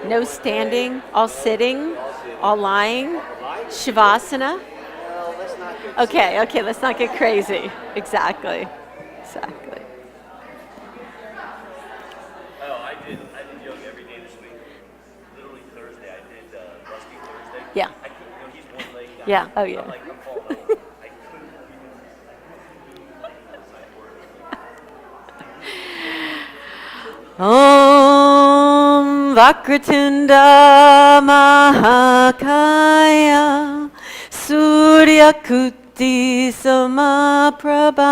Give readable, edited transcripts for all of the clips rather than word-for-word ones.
No standing, all sitting, all lying, Shavasana. Okay, let's not get crazy. Exactly. Oh, I did yoga every day this week. Literally Thursday, I did Rusty Thursday. Yeah. I couldn't, he's one leg down. Yeah, oh yeah. I'm falling over. I couldn't Om Vakratunda Mahakaya Suryakuti Samaprabha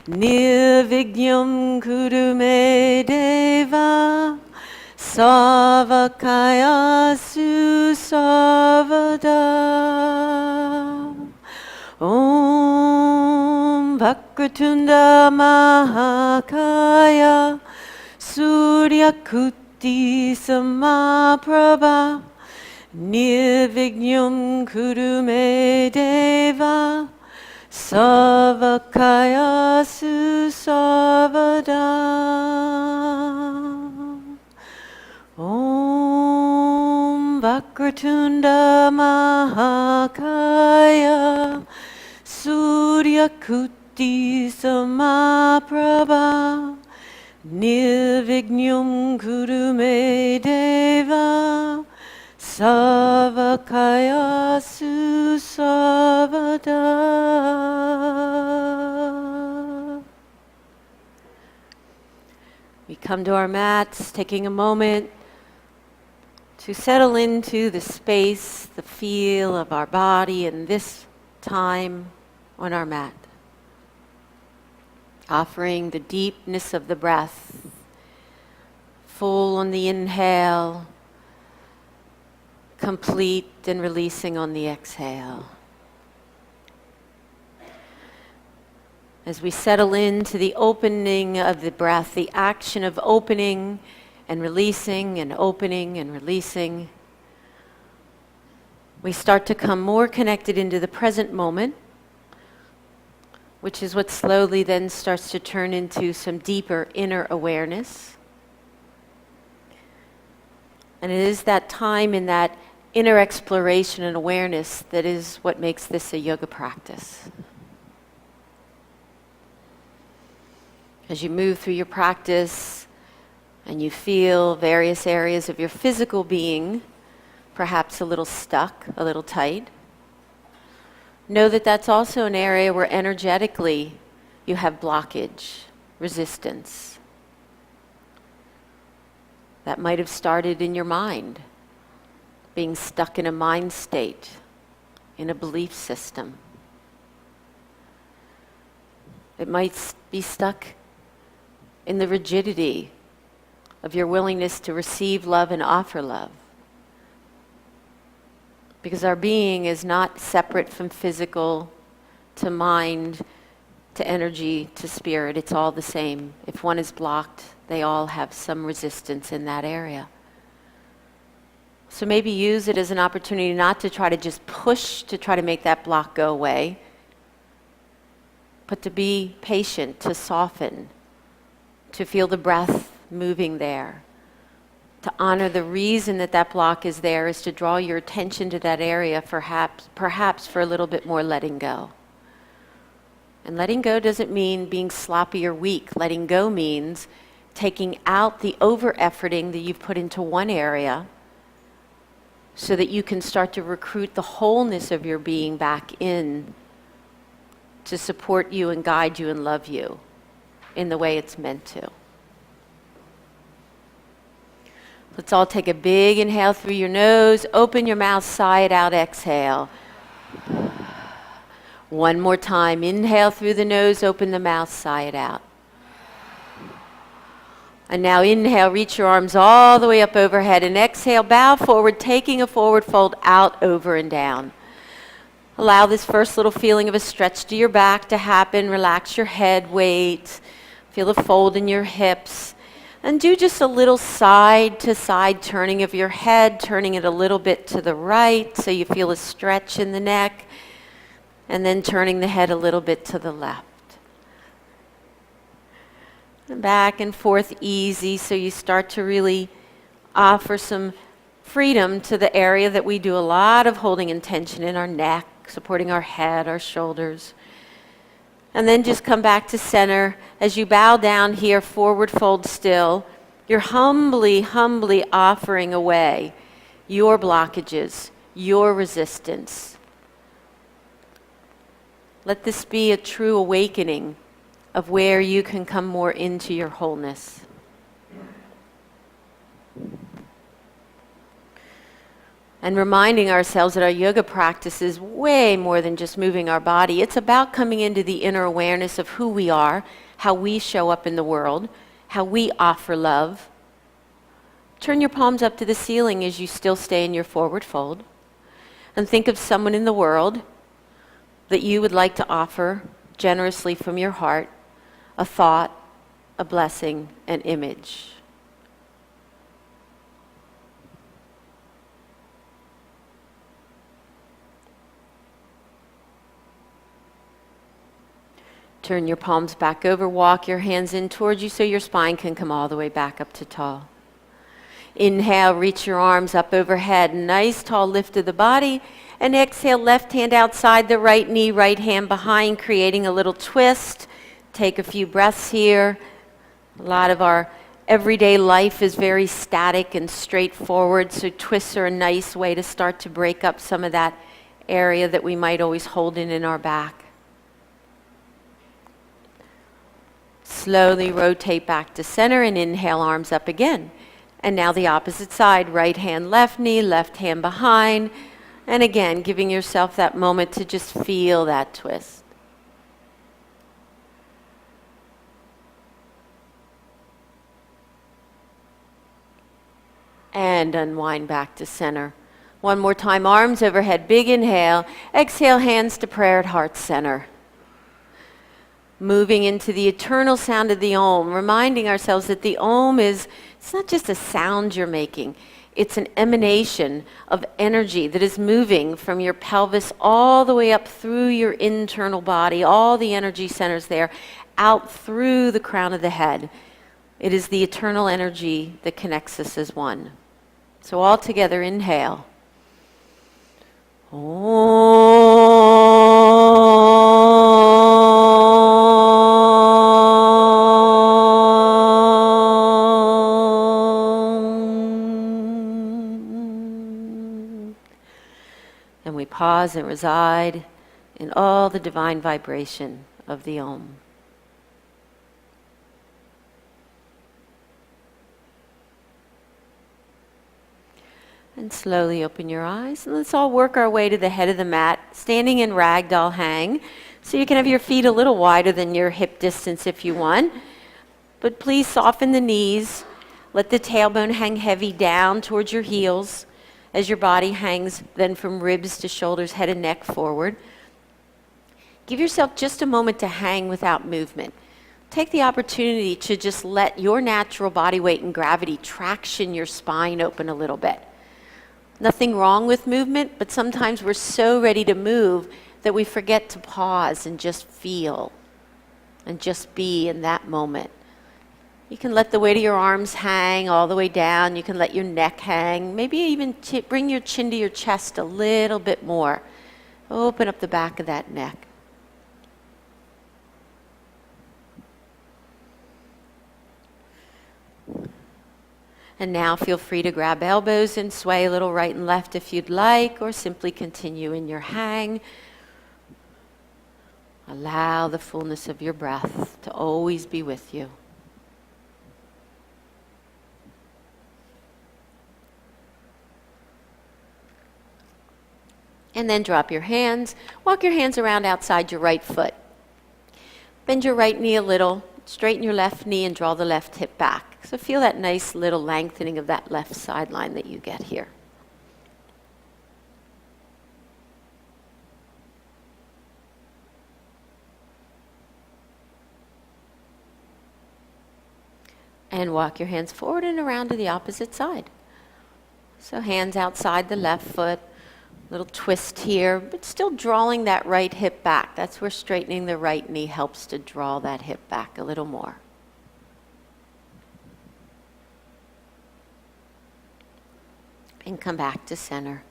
Nirvigyam Kurume Deva Savakaya Susavada Om Vakratunda Mahakaya Suryakuti Samaprabha Nirvigyam Kurume Deva Savakaya Susavada Om Vakratunda Mahakaya Suryakuti Samaprabha Nirvigyam Kurume Deva Savakaya Susavada. We come to our mats, taking a moment to settle into the space, the feel of our body in this time on our mat. Offering the deepness of the breath, full on the inhale, complete and releasing on the exhale. As we settle into the opening of the breath, the action of opening and releasing and opening and releasing, we start to come more connected into the present moment, which is what slowly then starts to turn into some deeper inner awareness. And it is that time in that inner exploration and awareness that is what makes this a yoga practice. As you move through your practice and you feel various areas of your physical being, perhaps a little stuck, a little tight, know that that's also an area where energetically you have blockage, resistance. That might have started in your mind, being stuck in a mind state, in a belief system. It might be stuck in the rigidity of your willingness to receive love and offer love. Because our being is not separate from physical to mind to energy to spirit. It's all the same. If one is blocked, they all have some resistance in that area. So maybe use it as an opportunity not to try to just push to try to make that block go away, but to be patient, to soften, to feel the breath moving there. To honor the reason that that block is there is to draw your attention to that area, perhaps for a little bit more letting go. And letting go doesn't mean being sloppy or weak. Letting go means taking out the over-efforting that you've put into one area so that you can start to recruit the wholeness of your being back in to support you and guide you and love you in the way it's meant to. Let's all take a big inhale through your nose. Open your mouth, sigh it out, exhale. One more time. Inhale through the nose, open the mouth, sigh it out. And now inhale, reach your arms all the way up overhead. And exhale, bow forward, taking a forward fold out, over and down. Allow this first little feeling of a stretch to your back to happen. Relax your head, weight. Feel the fold in your hips. And do just a little side to side turning of your head, turning it a little bit to the right so you feel a stretch in the neck, and then turning the head a little bit to the left. Back and forth easy, so you start to really offer some freedom to the area that we do a lot of holding and tension in, our neck, supporting our head, our shoulders. And then just come back to center. As you bow down here, forward fold still, you're humbly, humbly offering away your blockages, your resistance. Let this be a true awakening of where you can come more into your wholeness. And reminding ourselves that our yoga practice is way more than just moving our body. It's about coming into the inner awareness of who we are, how we show up in the world, how we offer love. Turn your palms up to the ceiling as you still stay in your forward fold. And think of someone in the world that you would like to offer generously from your heart a thought, a blessing, an image. Turn your palms back over, walk your hands in towards you so your spine can come all the way back up to tall. Inhale, reach your arms up overhead, nice tall lift of the body. And exhale, left hand outside the right knee, right hand behind, creating a little twist. Take a few breaths here. A lot of our everyday life is very static and straightforward, so twists are a nice way to start to break up some of that area that we might always hold in our back. Slowly rotate back to center and inhale, arms up again. And now the opposite side, right hand, left knee, left hand behind. And again, giving yourself that moment to just feel that twist. And unwind back to center. One more time, arms overhead, big inhale. Exhale, hands to prayer at heart center. Moving into the eternal sound of the Om, reminding ourselves that the Om it's not just a sound you're making. It's an emanation of energy that is moving from your pelvis all the way up through your internal body, all the energy centers there, out through the crown of the head. It is the eternal energy that connects us as one. So all together, inhale. And we pause and reside in all the divine vibration of the Om. And slowly open your eyes, and let's all work our way to the head of the mat, standing in ragdoll hang. So you can have your feet a little wider than your hip distance if you want. But please soften the knees. Let the tailbone hang heavy down towards your heels as your body hangs then from ribs to shoulders, head and neck forward. Give yourself just a moment to hang without movement. Take the opportunity to just let your natural body weight and gravity traction your spine open a little bit. Nothing wrong with movement, but sometimes we're so ready to move that we forget to pause and just feel and just be in that moment. You can let the weight of your arms hang all the way down. You can let your neck hang. Maybe even bring your chin to your chest a little bit more. Open up the back of that neck. And now feel free to grab elbows and sway a little right and left if you'd like, or simply continue in your hang. Allow the fullness of your breath to always be with you. And then drop your hands. Walk your hands around outside your right foot. Bend your right knee a little. Straighten your left knee and draw the left hip back. So feel that nice little lengthening of that left sideline that you get here. And walk your hands forward and around to the opposite side. So hands outside the left foot. Little twist here, but still drawing that right hip back. That's where straightening the right knee helps to draw that hip back a little more. And come back to center.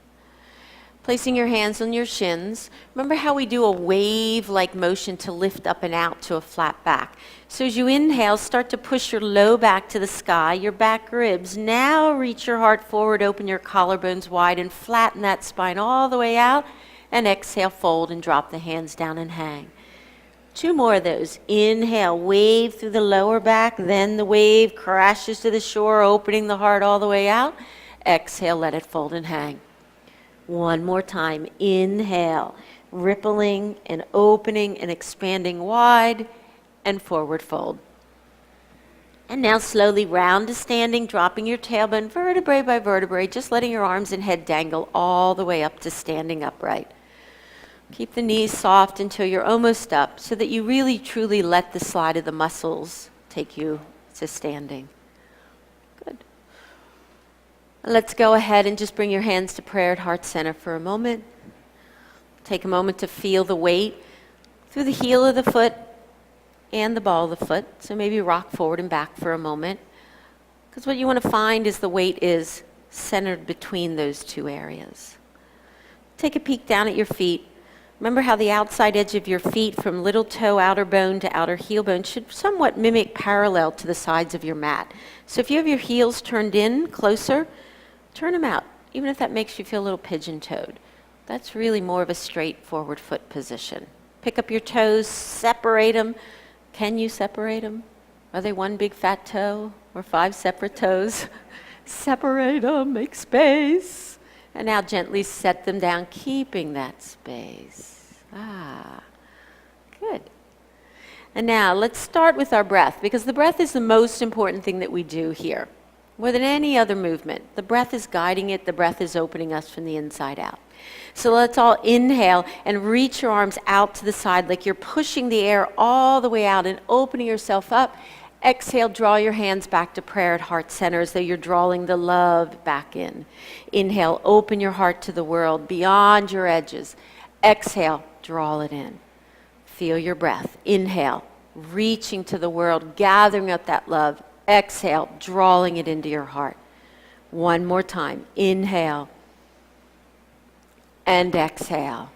Placing your hands on your shins. Remember how we do a wave-like motion to lift up and out to a flat back. So as you inhale, start to push your low back to the sky, your back ribs. Now reach your heart forward, open your collarbones wide, and flatten that spine all the way out. And exhale, fold and drop the hands down and hang. 2 more of those. Inhale, wave through the lower back, then the wave crashes to the shore, opening the heart all the way out. Exhale, let it fold and hang. 1 more time. Inhale, rippling and opening and expanding wide, and forward fold. And now slowly round to standing, dropping your tailbone vertebrae by vertebrae, just letting your arms and head dangle all the way up to standing upright. Keep the knees soft until you're almost up so that you really truly let the slide of the muscles take you to standing. Good. Let's go ahead and just bring your hands to prayer at heart center for a moment. Take a moment to feel the weight through the heel of the foot and the ball of the foot. So maybe rock forward and back for a moment. Because what you want to find is the weight is centered between those 2 areas. Take a peek down at your feet. Remember how the outside edge of your feet from little toe outer bone to outer heel bone should somewhat mimic parallel to the sides of your mat. So if you have your heels turned in closer, turn them out, even if that makes you feel a little pigeon-toed. That's really more of a straight forward foot position. Pick up your toes, separate them. Can you separate them? Are they one big fat toe or 5 separate toes? Separate them, make space. And now gently set them down, keeping that space. Good. And now let's start with our breath, because the breath is the most important thing that we do here. More than any other movement, the breath is guiding it, the breath is opening us from the inside out. So let's all inhale and reach your arms out to the side like you're pushing the air all the way out and opening yourself up. Exhale, draw your hands back to prayer at heart center as though you're drawing the love back in. Inhale, open your heart to the world beyond your edges. Exhale, draw it in. Feel your breath. Inhale, reaching to the world, gathering up that love. Exhale, drawing it into your heart. 1 more time. Inhale and exhale.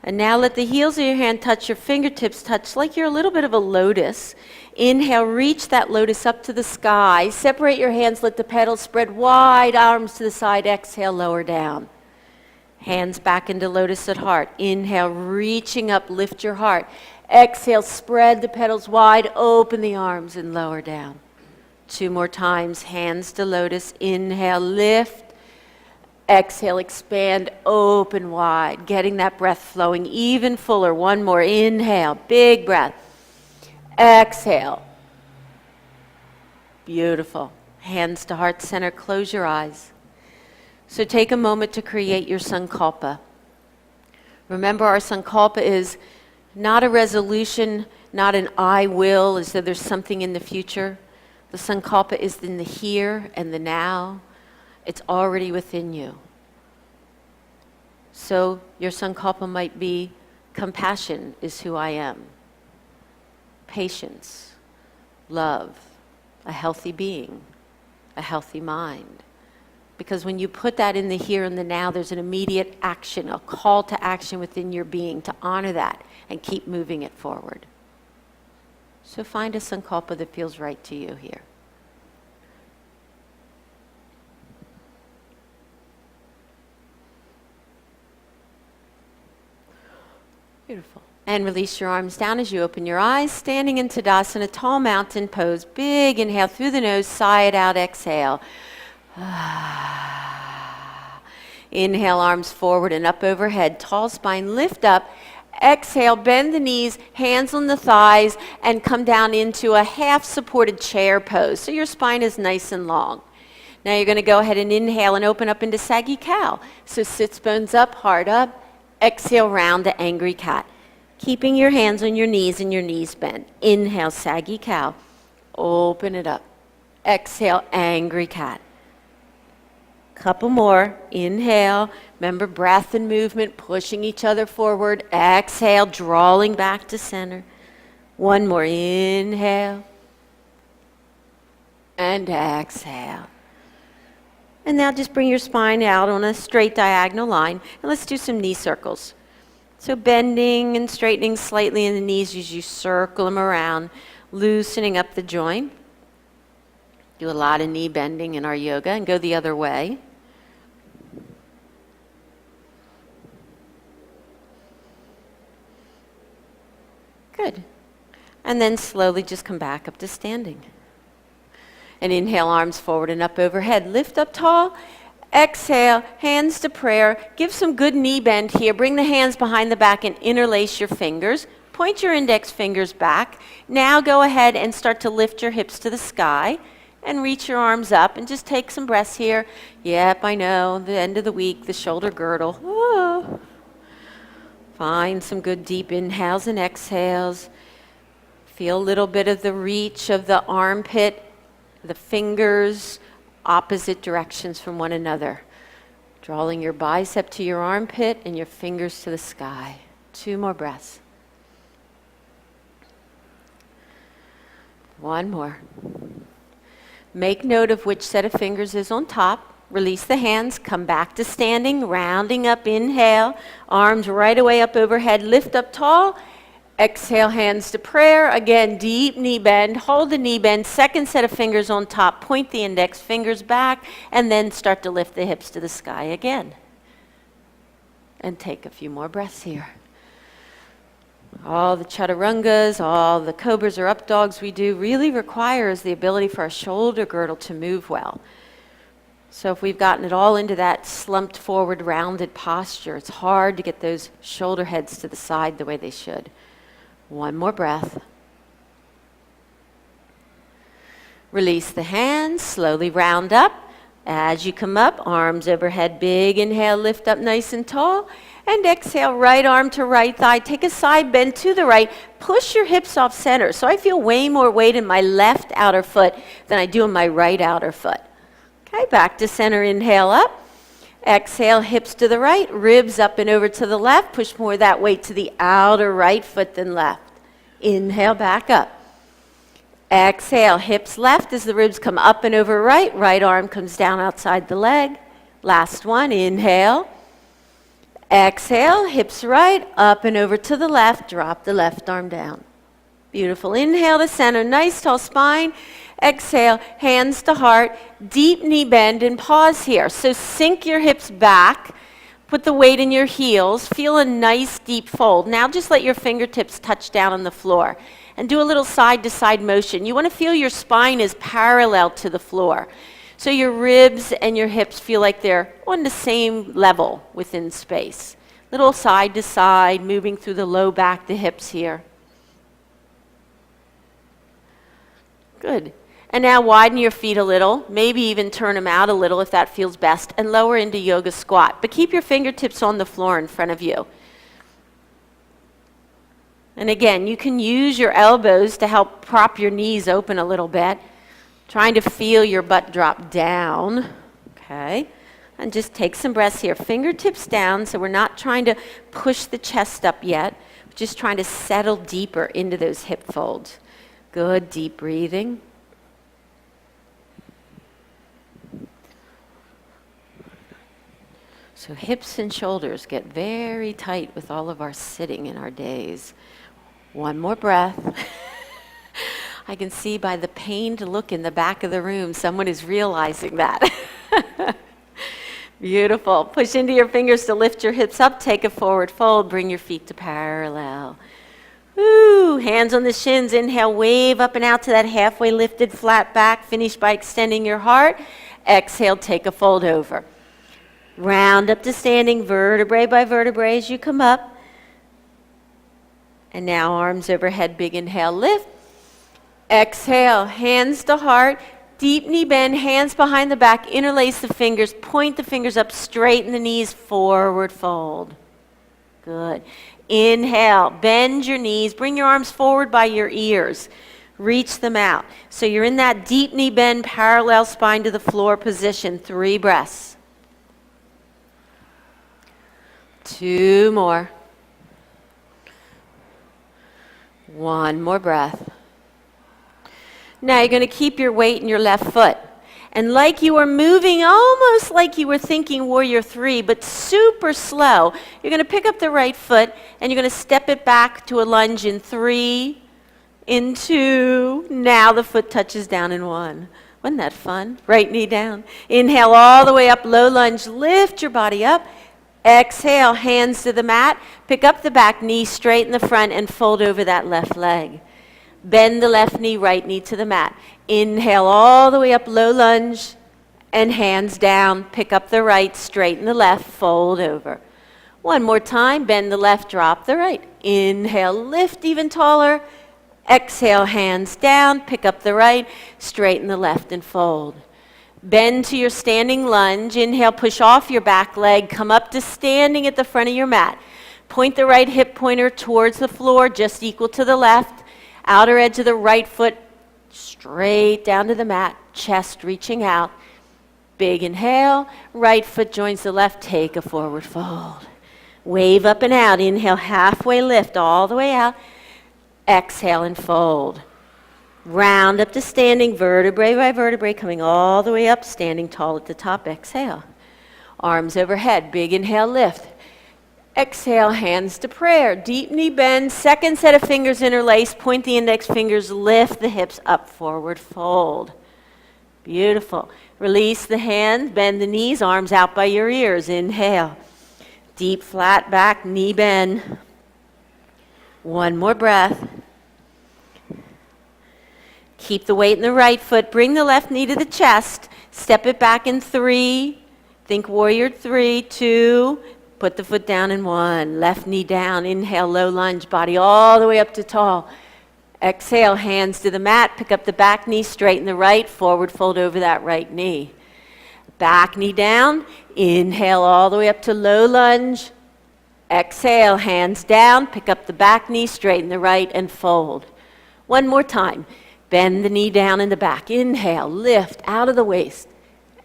And now let the heels of your hand touch your fingertips, touch like you're a little bit of a lotus. Inhale, reach that lotus up to the sky. Separate your hands, let the petals spread wide, arms to the side. Exhale, lower down. Hands back into lotus at heart. Inhale, reaching up, lift your heart. Exhale, spread the petals wide, open the arms and lower down. 2 more times, hands to lotus. Inhale, lift. Exhale, expand, open wide, getting that breath flowing even fuller. 1 more, inhale, big breath. Exhale. Beautiful. Hands to heart center, close your eyes. So take a moment to create your sankalpa. Remember, our sankalpa is not a resolution, not an I will, as though there's something in the future. The sankalpa is in the here and the now. It's already within you. So your sankalpa might be, compassion is who I am. Patience, love, a healthy being, a healthy mind. Because when you put that in the here and the now, there's an immediate action, a call to action within your being to honor that and keep moving it forward. So find a sankalpa that feels right to you here. Beautiful. And release your arms down as you open your eyes, standing in Tadasana, tall mountain pose. Big inhale through the nose, sigh it out, exhale. Inhale, arms forward and up overhead, tall spine, lift up. Exhale, bend the knees, hands on the thighs, and come down into a half-supported chair pose. So your spine is nice and long. Now you're going to go ahead and inhale and open up into saggy cow. So sits bones up, heart up. Exhale, round to angry cat. Keeping your hands on your knees and your knees bent. Inhale, saggy cow. Open it up. Exhale, angry cat. Couple more. Inhale. Remember breath and movement, pushing each other forward. Exhale, drawing back to center. 1 more. Inhale. And exhale. And now just bring your spine out on a straight diagonal line, and let's do some knee circles. So bending and straightening slightly in the knees as you circle them around, loosening up the joint. Do a lot of knee bending in our yoga, and go the other way. Good. And then slowly just come back up to standing. And inhale, arms forward and up overhead. Lift up tall. Exhale, hands to prayer. Give some good knee bend here. Bring the hands behind the back and interlace your fingers. Point your index fingers back. Now go ahead and start to lift your hips to the sky and reach your arms up and just take some breaths here. Yep, I know, the end of the week, the shoulder girdle. Oh. Find some good deep inhales and exhales. Feel a little bit of the reach of the armpit, the fingers, opposite directions from one another. Drawing your bicep to your armpit and your fingers to the sky. 2 more breaths. 1 more. Make note of which set of fingers is on top. Release the hands, come back to standing, rounding up, inhale, arms right away up overhead, lift up tall, exhale, hands to prayer, again, deep knee bend, hold the knee bend, second set of fingers on top, point the index fingers back, and then start to lift the hips to the sky again. And take a few more breaths here. All the chaturangas, all the cobras or up dogs we do really requires the ability for our shoulder girdle to move well. So if we've gotten it all into that slumped forward, rounded posture, it's hard to get those shoulder heads to the side the way they should. 1 more breath. Release the hands, slowly round up. As you come up, arms overhead, big inhale, lift up nice and tall. And exhale, right arm to right thigh. Take a side bend to the right. Push your hips off center. So I feel way more weight in my left outer foot than I do in my right outer foot. Okay, back to center, inhale up. Exhale, hips to the right, ribs up and over to the left. Push more of that weight to the outer right foot than left. Inhale, back up. Exhale, hips left as the ribs come up and over right. Right arm comes down outside the leg. Last one, inhale. Exhale, hips right, up and over to the left. Drop the left arm down. Beautiful. Inhale to center, nice tall spine. Exhale, hands to heart, deep knee bend, and pause here. So sink your hips back, put the weight in your heels, feel a nice deep fold. Now just let your fingertips touch down on the floor and do a little side to side motion. You want to feel your spine is parallel to the floor. So your ribs and your hips feel like they're on the same level within space. Little side to side, moving through the low back, the hips here. Good. And now widen your feet a little, maybe even turn them out a little if that feels best, and lower into yoga squat. But keep your fingertips on the floor in front of you. And again, you can use your elbows to help prop your knees open a little bit, trying to feel your butt drop down. Okay. And just take some breaths here. Fingertips down, so we're not trying to push the chest up yet. We're just trying to settle deeper into those hip folds. Good, deep breathing. So hips and shoulders get very tight with all of our sitting in our days. 1 more breath. I can see by the pained look in the back of the room, someone is realizing that. Beautiful. Push into your fingers to lift your hips up. Take a forward fold. Bring your feet to parallel. Woo! Hands on the shins. Inhale, wave up and out to that halfway lifted flat back. Finish by extending your heart. Exhale, take a fold over. Round up to standing, vertebrae by vertebrae as you come up. And now arms overhead, big inhale, lift. Exhale, hands to heart, deep knee bend, hands behind the back, interlace the fingers, point the fingers up, straighten the knees, forward fold. Good. Inhale, bend your knees, bring your arms forward by your ears. Reach them out. So you're in that deep knee bend, parallel spine to the floor position. 3 breaths. 2 more. 1 more breath. Now you're going to keep your weight in your left foot. And like you were moving, almost like you were thinking warrior three, but super slow, you're going to pick up the right foot and you're going to step it back to a lunge in 3, in 2. Now the foot touches down in 1. Wasn't that fun? Right knee down. Inhale all the way up, low lunge. Lift your body up. Exhale, hands to the mat. Pick up the back knee, straighten the front, and fold over that left leg. Bend the left knee, right knee to the mat. Inhale all the way up, low lunge, and hands down. Pick up the right, straighten the left, fold over. One more time, bend the left, drop the right. Inhale, lift even taller. Exhale, hands down, pick up the right, straighten the left, and fold. Bend to your standing lunge. Inhale, push off your back leg, come up to standing at the front of your mat. Point the right hip pointer towards the floor, just equal to the left. Outer edge of the right foot straight down to the mat, chest reaching out. Big inhale, right foot joins the left, take a forward fold. Wave up and out, inhale, halfway lift all the way out. Exhale and fold. Round up to standing, vertebrae by vertebrae, coming all the way up, standing tall at the top. Exhale. Arms overhead, big inhale, lift. Exhale, hands to prayer. Deep knee bend, second set of fingers interlace, point the index fingers, lift the hips up, forward fold. Beautiful. Release the hands, bend the knees, arms out by your ears. Inhale. Deep flat back, knee bend. One more breath. Keep the weight in the right foot. Bring the left knee to the chest. Step it back in 3. Think warrior 3, 2. Put the foot down in 1. Left knee down. Inhale, low lunge. Body all the way up to tall. Exhale, hands to the mat. Pick up the back knee. Straighten the right. Forward fold over that right knee. Back knee down. Inhale all the way up to low lunge. Exhale, hands down. Pick up the back knee. Straighten the right and fold. One more time. Bend the knee down in the back. Inhale, lift out of the waist.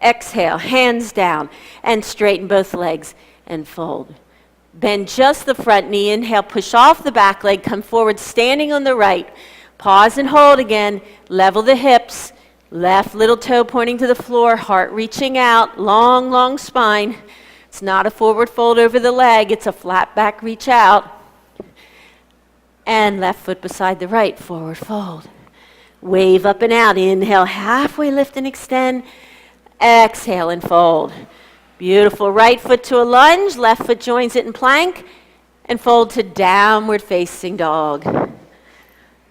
Exhale, hands down, and straighten both legs and fold. Bend just the front knee. Inhale, push off the back leg, come forward, standing on the right. Pause and hold again. Level the hips. Left little toe pointing to the floor, heart reaching out, long, long spine. It's not a forward fold over the leg, it's a flat back reach out. And left foot beside the right, forward fold. Wave up and out. Inhale, halfway lift and extend. Exhale and fold. Beautiful. Right foot to a lunge. Left foot joins it in plank. And fold to downward facing dog.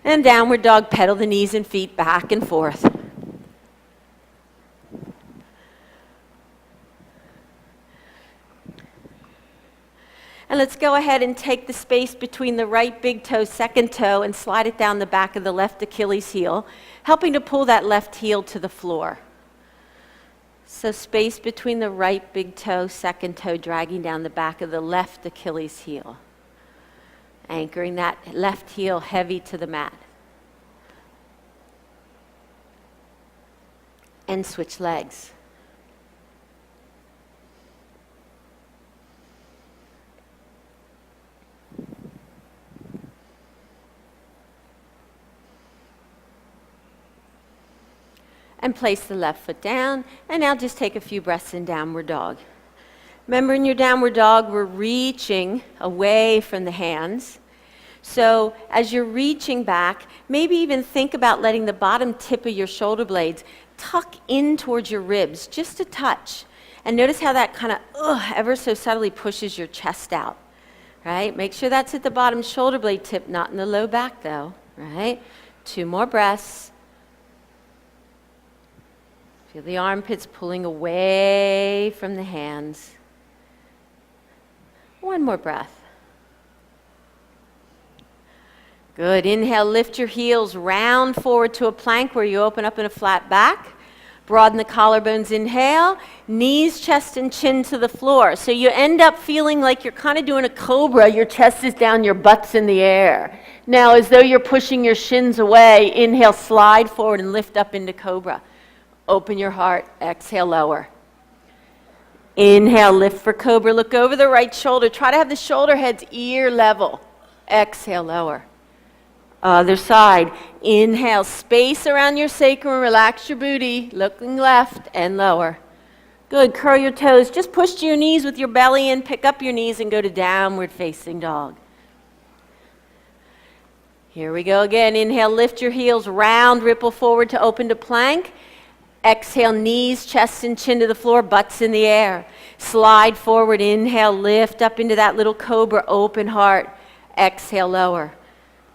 And downward dog, pedal the knees and feet back and forth. And let's go ahead and take the space between the right big toe, second toe, and slide it down the back of the left Achilles heel, helping to pull that left heel to the floor. So space between the right big toe, second toe, dragging down the back of the left Achilles heel. Anchoring that left heel heavy to the mat. And switch legs. And place the left foot down, and now just take a few breaths in downward dog. Remember, in your downward dog, we're reaching away from the hands. So as you're reaching back, maybe even think about letting the bottom tip of your shoulder blades tuck in towards your ribs, just a touch. And notice how that kind of ever so subtly pushes your chest out, right? Make sure that's at the bottom shoulder blade tip, not in the low back though, right? 2 more breaths. Feel the armpits pulling away from the hands. 1 more breath. Good. Inhale, lift your heels, round forward to a plank where you open up in a flat back. Broaden the collarbones, inhale. Knees, chest, and chin to the floor. So you end up feeling like you're kind of doing a cobra. Your chest is down, your butt's in the air. Now, as though you're pushing your shins away, inhale, slide forward and lift up into cobra. Open your heart. Exhale, lower. Inhale, lift for cobra. Look over the right shoulder. Try to have the shoulder heads ear level. Exhale, lower. Other side. Inhale, space around your sacrum, relax your booty, looking left and lower. Good, curl your toes. Just push to your knees with your belly in, pick up your knees and go to downward facing dog. Here we go again. Inhale, lift your heels, round, ripple forward to open to plank. Exhale, knees, chest and chin to the floor, butts in the air. Slide forward, inhale, lift up into that little cobra, open heart. Exhale, lower.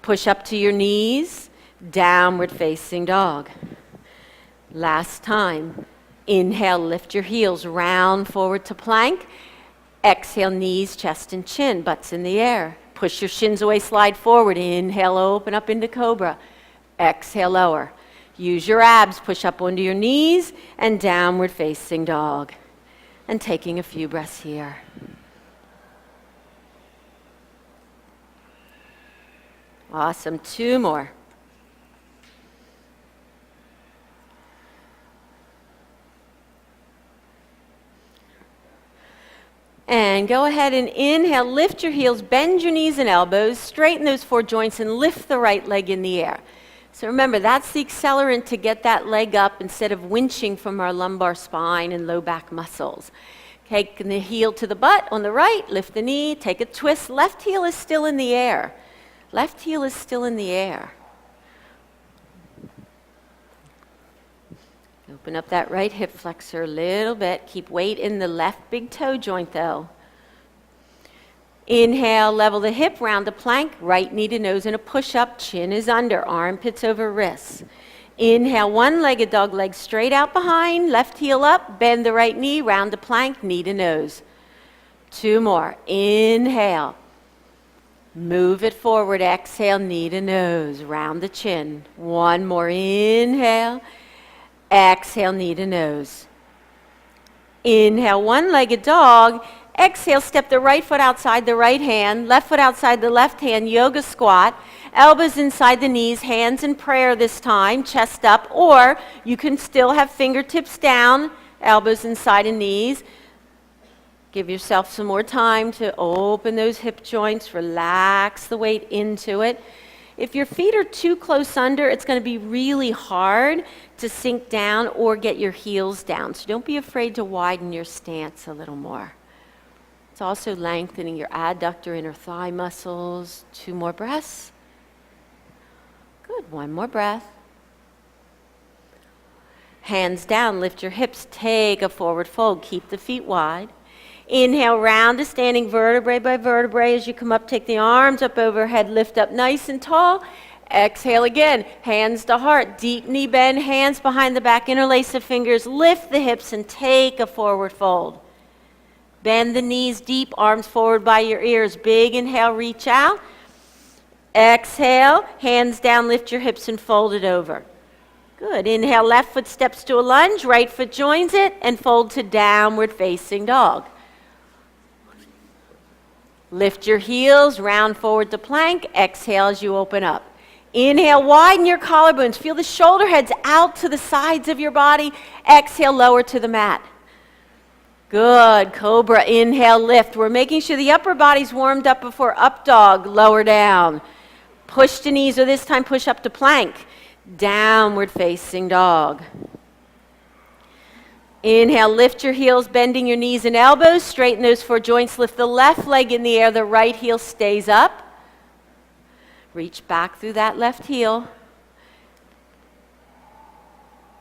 Push up to your knees, downward facing dog. Last time. Inhale, lift your heels, round forward to plank. Exhale, knees, chest and chin, butts in the air. Push your shins away, slide forward. Inhale, open up into cobra. Exhale, lower. Use your abs, push up onto your knees and downward facing dog. And taking a few breaths here. Awesome, 2 more. And go ahead and inhale, lift your heels, bend your knees and elbows, straighten those 4 joints and lift the right leg in the air. So remember, that's the accelerant to get that leg up instead of winching from our lumbar spine and low back muscles. Take the heel to the butt on the right, lift the knee, take a twist. Left heel is still in the air. Left heel is still in the air. Open up that right hip flexor a little bit. Keep weight in the left big toe joint though. Inhale, level the hip, round the plank, right knee to nose in a push-up, chin is under, armpits over wrists. Inhale, one-legged dog, legs straight out behind, left heel up, bend the right knee, round the plank, knee to nose. 2 more. Inhale. Move it forward, exhale, knee to nose, round the chin. 1 more. Inhale. Exhale, knee to nose. Inhale, one-legged dog. Exhale, step the right foot outside the right hand, left foot outside the left hand, yoga squat. Elbows inside the knees, hands in prayer this time, chest up, or you can still have fingertips down, elbows inside the knees. Give yourself some more time to open those hip joints, relax the weight into it. If your feet are too close under, it's going to be really hard to sink down or get your heels down. So don't be afraid to widen your stance a little more. It's also lengthening your adductor inner thigh muscles. 2 more breaths. Good. 1 more breath. Hands down, lift your hips, take a forward fold. Keep the feet wide. Inhale, round to standing vertebrae by vertebrae. As you come up, take the arms up overhead, lift up nice and tall. Exhale again, hands to heart, deep knee bend, hands behind the back, interlace the fingers, lift the hips and take a forward fold. Bend the knees deep, arms forward by your ears. Big inhale, reach out. Exhale, hands down, lift your hips and fold it over. Good. Inhale, left foot steps to a lunge, right foot joins it, and fold to downward facing dog. Lift your heels, round forward to plank. Exhale as you open up. Inhale, widen your collarbones. Feel the shoulder heads out to the sides of your body. Exhale, lower to the mat. Good. Cobra, inhale, lift. We're making sure the upper body's warmed up before up dog, lower down. Push to knees, or this time push up to plank. Downward facing dog. Inhale, lift your heels, bending your knees and elbows. Straighten those 4 joints. Lift the left leg in the air. The right heel stays up. Reach back through that left heel.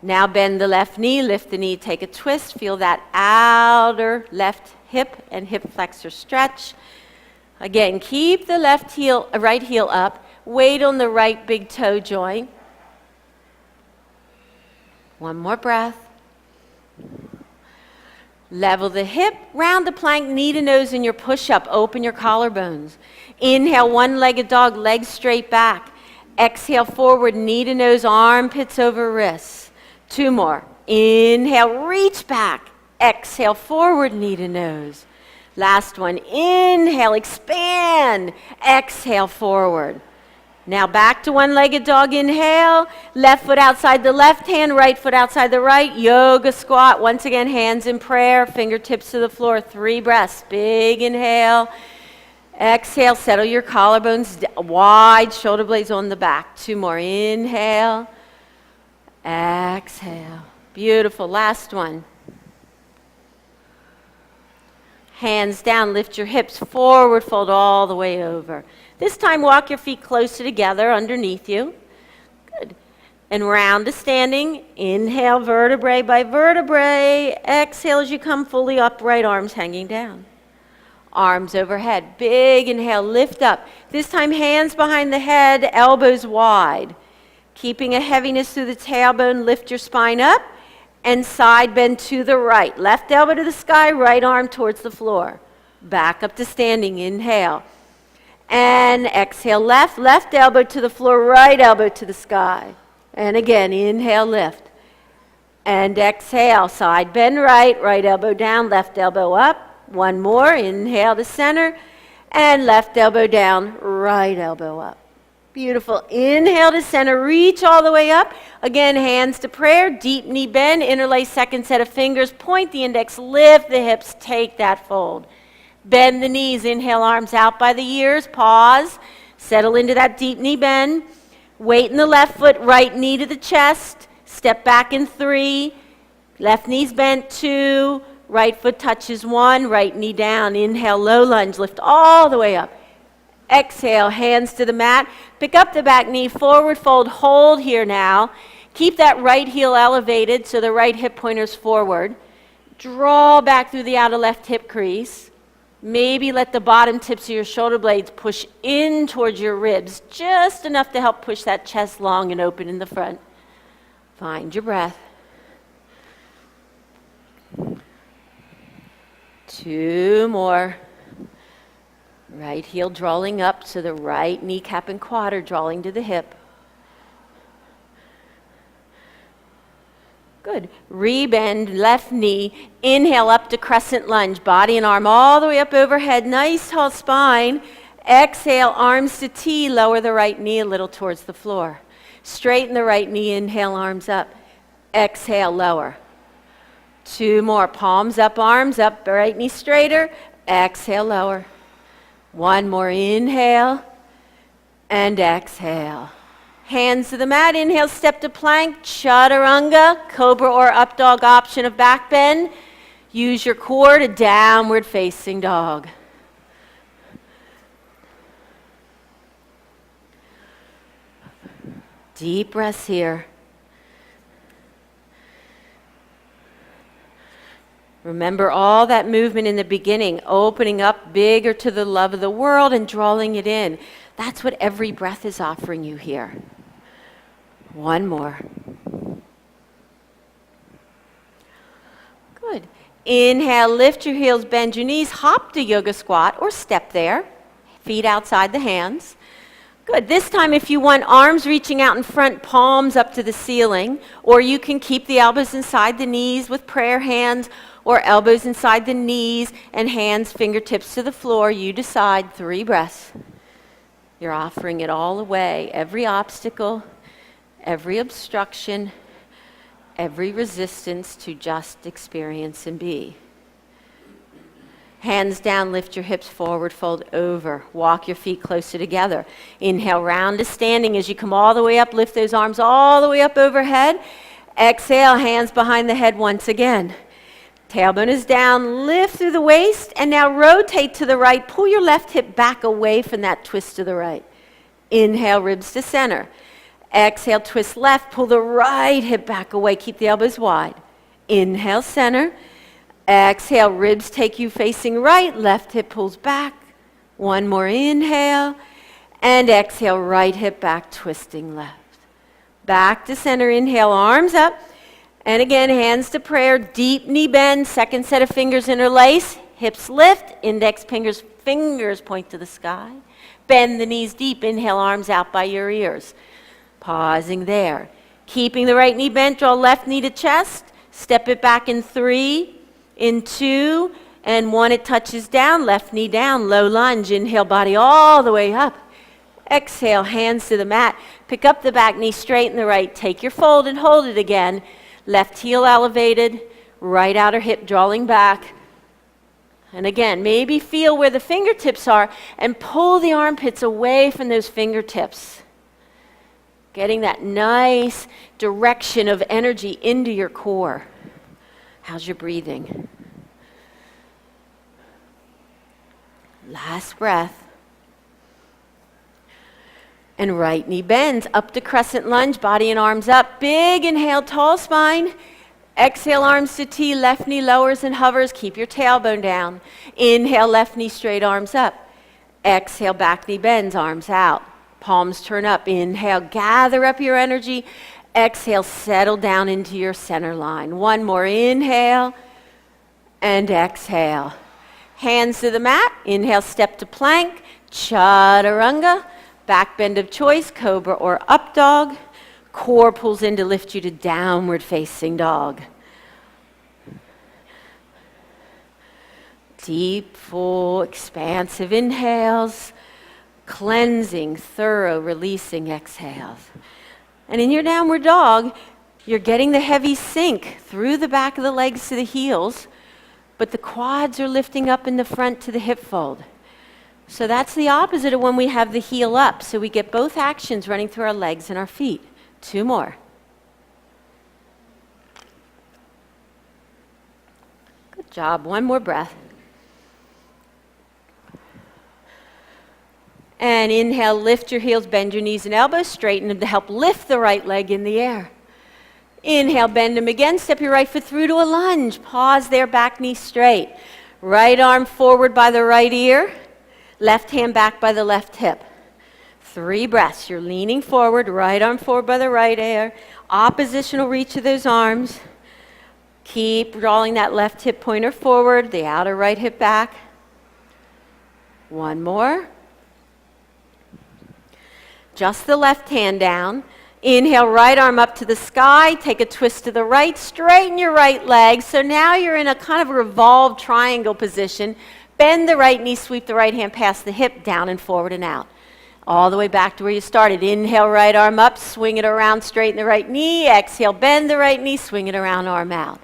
Now bend the left knee, lift the knee, take a twist. Feel that outer left hip and hip flexor stretch. Again, keep the right heel up. Weight on the right big toe joint. 1 more breath. Level the hip, round the plank, knee to nose in your push-up. Open your collarbones. Inhale, one-legged dog, legs straight back. Exhale, forward, knee to nose, armpits over wrists. 2 more. Inhale, reach back. Exhale, forward, knee to nose. Last one. Inhale, expand. Exhale, forward. Now back to one-legged dog, inhale. Left foot outside the left hand, right foot outside the right. Yoga squat. Once again, hands in prayer, fingertips to the floor. 3 breaths. Big inhale. Exhale, settle your collarbones, wide shoulder blades on the back. 2 more. Inhale. Exhale. Beautiful. Last one. Hands down, lift your hips forward, fold all the way over. This time, walk your feet closer together underneath you. Good. And round to standing. Inhale, vertebrae by vertebrae. Exhale as you come fully upright, arms hanging down. Arms overhead. Big inhale, lift up. This time, hands behind the head, elbows wide. Keeping a heaviness through the tailbone, lift your spine up. And side bend to the right. Left elbow to the sky, right arm towards the floor. Back up to standing. Inhale. And exhale, left elbow to the floor, right elbow to the sky. And again, inhale, lift. And exhale, side bend right elbow down, left elbow up. One more, inhale to center. And left elbow down, right elbow up. Beautiful. Inhale to center, reach all the way up. Again, hands to prayer, deep knee bend, interlace second set of fingers, point the index, lift the hips, take that fold. Bend the knees, inhale, arms out by the ears, pause, settle into that deep knee bend. Weight in the left foot, right knee to the chest, step back in 3, left knee's bent 2, right foot touches 1, right knee down. Inhale, low lunge, lift all the way up. Exhale, hands to the mat. Pick up the back knee, forward fold, hold here now. Keep that right heel elevated so the right hip pointer's forward. Draw back through the outer left hip crease. Maybe let the bottom tips of your shoulder blades push in towards your ribs, just enough to help push that chest long and open in the front. Find your breath. 2 more. Right heel drawing up so the right kneecap and quad are drawing to the hip. Good. Rebend left knee. Inhale up to crescent lunge. Body and arm all the way up overhead. Nice tall spine. Exhale, arms to T. Lower the right knee a little towards the floor. Straighten the right knee. Inhale, arms up. Exhale, lower. 2 more. Palms up, arms up. Right knee straighter. Exhale, lower. 1 more. Inhale and exhale. Hands to the mat. Inhale, step to plank, chaturanga, cobra or up dog option of back bend. Use your core to downward facing dog. Deep breaths here. Remember all that movement in the beginning, opening up bigger to the love of the world and drawing it in. That's what every breath is offering you here. 1 more. Good. Inhale, lift your heels, bend your knees, hop to yoga squat or step there. Feet outside the hands. Good. This time, if you want, arms reaching out in front, palms up to the ceiling, or you can keep the elbows inside the knees with prayer hands, or elbows inside the knees and hands, fingertips to the floor. You decide. 3 breaths. You're offering it all away. Every obstacle, every obstruction, every resistance to just experience and be. Hands down, lift your hips forward, fold over. Walk your feet closer together. Inhale, round to standing. As you come all the way up, lift those arms all the way up overhead. Exhale, hands behind the head once again. Tailbone is down, lift through the waist, and now rotate to the right. Pull your left hip back away from that twist to the right. Inhale, ribs to center. Exhale, twist left, pull the right hip back away. Keep the elbows wide. Inhale, center. Exhale, ribs take you facing right. Left hip pulls back. 1 more inhale. And exhale, right hip back, twisting left. Back to center, inhale, arms up. And again, hands to prayer, deep knee bend, second set of fingers interlace, hips lift, index fingers point to the sky. Bend the knees deep, inhale, arms out by your ears. Pausing there. Keeping the right knee bent, draw left knee to chest, step it back in 3, in 2, and 1 it touches down, left knee down, low lunge, inhale, body all the way up. Exhale, hands to the mat, pick up the back knee, straighten the right, take your fold and hold it again. Left heel elevated, right outer hip drawing back. And again, maybe feel where the fingertips are and pull the armpits away from those fingertips. Getting that nice direction of energy into your core. How's your breathing? Last breath. And right knee bends up to crescent lunge, body and arms up. Big inhale, tall spine. Exhale, arms to T, left knee lowers and hovers. Keep your tailbone down. Inhale, left knee straight, arms up. Exhale, back knee bends, arms out. Palms turn up. Inhale, gather up your energy. Exhale, settle down into your center line. One more inhale and exhale. Hands to the mat. Inhale, step to plank. Chaturanga. Back bend of choice, cobra or up dog. Core pulls in to lift you to downward facing dog. Deep, full, expansive inhales. Cleansing, thorough, releasing exhales. And in your downward dog, you're getting the heavy sink through the back of the legs to the heels, but the quads are lifting up in the front to the hip fold. So that's the opposite of when we have the heel up. So we get both actions running through our legs and our feet. 2 more. Good job. 1 more breath. And inhale, lift your heels, bend your knees and elbows, straighten them to help lift the right leg in the air. Inhale, bend them again, step your right foot through to a lunge. Pause there, back knee straight. Right arm forward by the right ear, left hand back by the left hip. 3 breaths. You're leaning forward, right arm forward by the right ear, oppositional reach of those arms. Keep drawing that left hip pointer forward, the outer right hip back. 1 more. Just the left hand down. Inhale, right arm up to the sky. Take a twist to the right. Straighten your right leg. So now you're in a kind of revolved triangle position. Bend the right knee, sweep the right hand past the hip, down and forward and out. All the way back to where you started. Inhale, right arm up, swing it around, straighten the right knee. Exhale, bend the right knee, swing it around, arm out.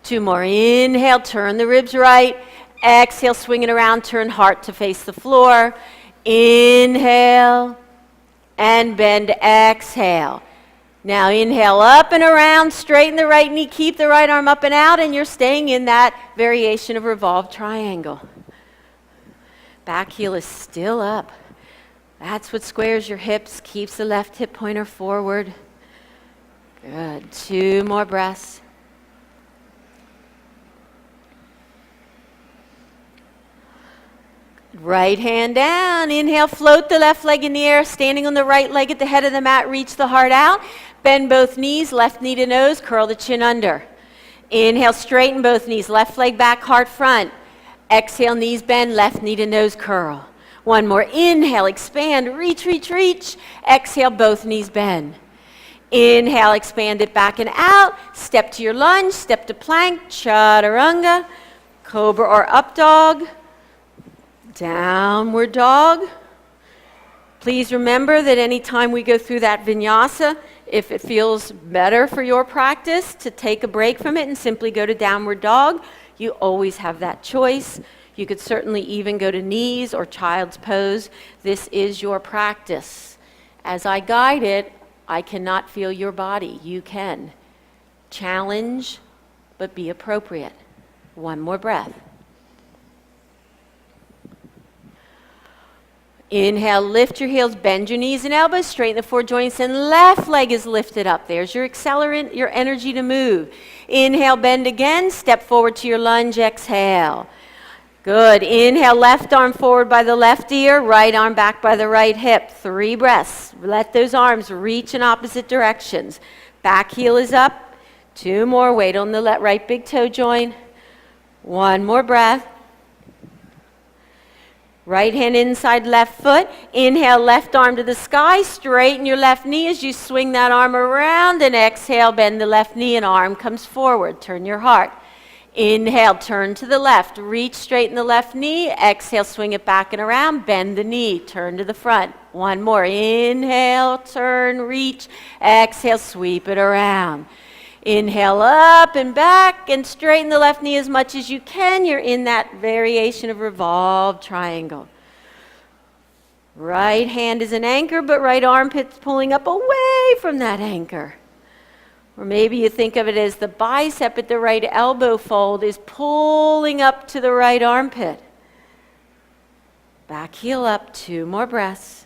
2 more. Inhale, turn the ribs right. Exhale, swing it around, turn heart to face the floor. Inhale. And bend, exhale. Now inhale up and around, straighten the right knee, keep the right arm up and out, and you're staying in that variation of revolved triangle. Back heel is still up. That's what squares your hips, keeps the left hip pointer forward. Good. 2 more breaths. Right hand down. Inhale, float the left leg in the air, standing on the right leg at the head of the mat, reach the heart out. Bend both knees, left knee to nose, curl the chin under. Inhale, straighten both knees, left leg back, heart front. Exhale, knees bend, left knee to nose, curl. 1 more. Inhale, expand, reach, reach, reach. Exhale, both knees bend. Inhale, expand it back and out. Step to your lunge, step to plank, chaturanga, cobra or up dog. Downward dog. Please remember that anytime we go through that vinyasa, if it feels better for your practice to take a break from it and simply go to downward dog, you always have that choice. You could certainly even go to knees or child's pose. This is your practice. As I guide it, I cannot feel your body. You can. Challenge, but be appropriate. 1 more breath. Inhale, lift your heels, bend your knees and elbows, straighten the 4 joints, and left leg is lifted up. There's your accelerant, your energy to move. Inhale, bend again, step forward to your lunge, exhale. Good. Inhale, left arm forward by the left ear, right arm back by the right hip. 3 breaths. Let those arms reach in opposite directions. Back heel is up. 2 more. Weight on the right big toe joint. 1 more breath. Right hand inside left foot. Inhale, left arm to the sky. Straighten your left knee as you swing that arm around. And exhale, bend the left knee and arm comes forward. Turn your heart. Inhale, turn to the left. Reach, straighten the left knee. Exhale, swing it back and around. Bend the knee. Turn to the front. 1 more. Inhale, turn, reach. Exhale, sweep it around. Inhale up and back and straighten the left knee as much as you can. You're in that variation of revolved triangle. Right hand is an anchor, but right armpit's pulling up away from that anchor. Or maybe you think of it as the bicep at the right elbow fold is pulling up to the right armpit. Back heel up, 2 more breaths.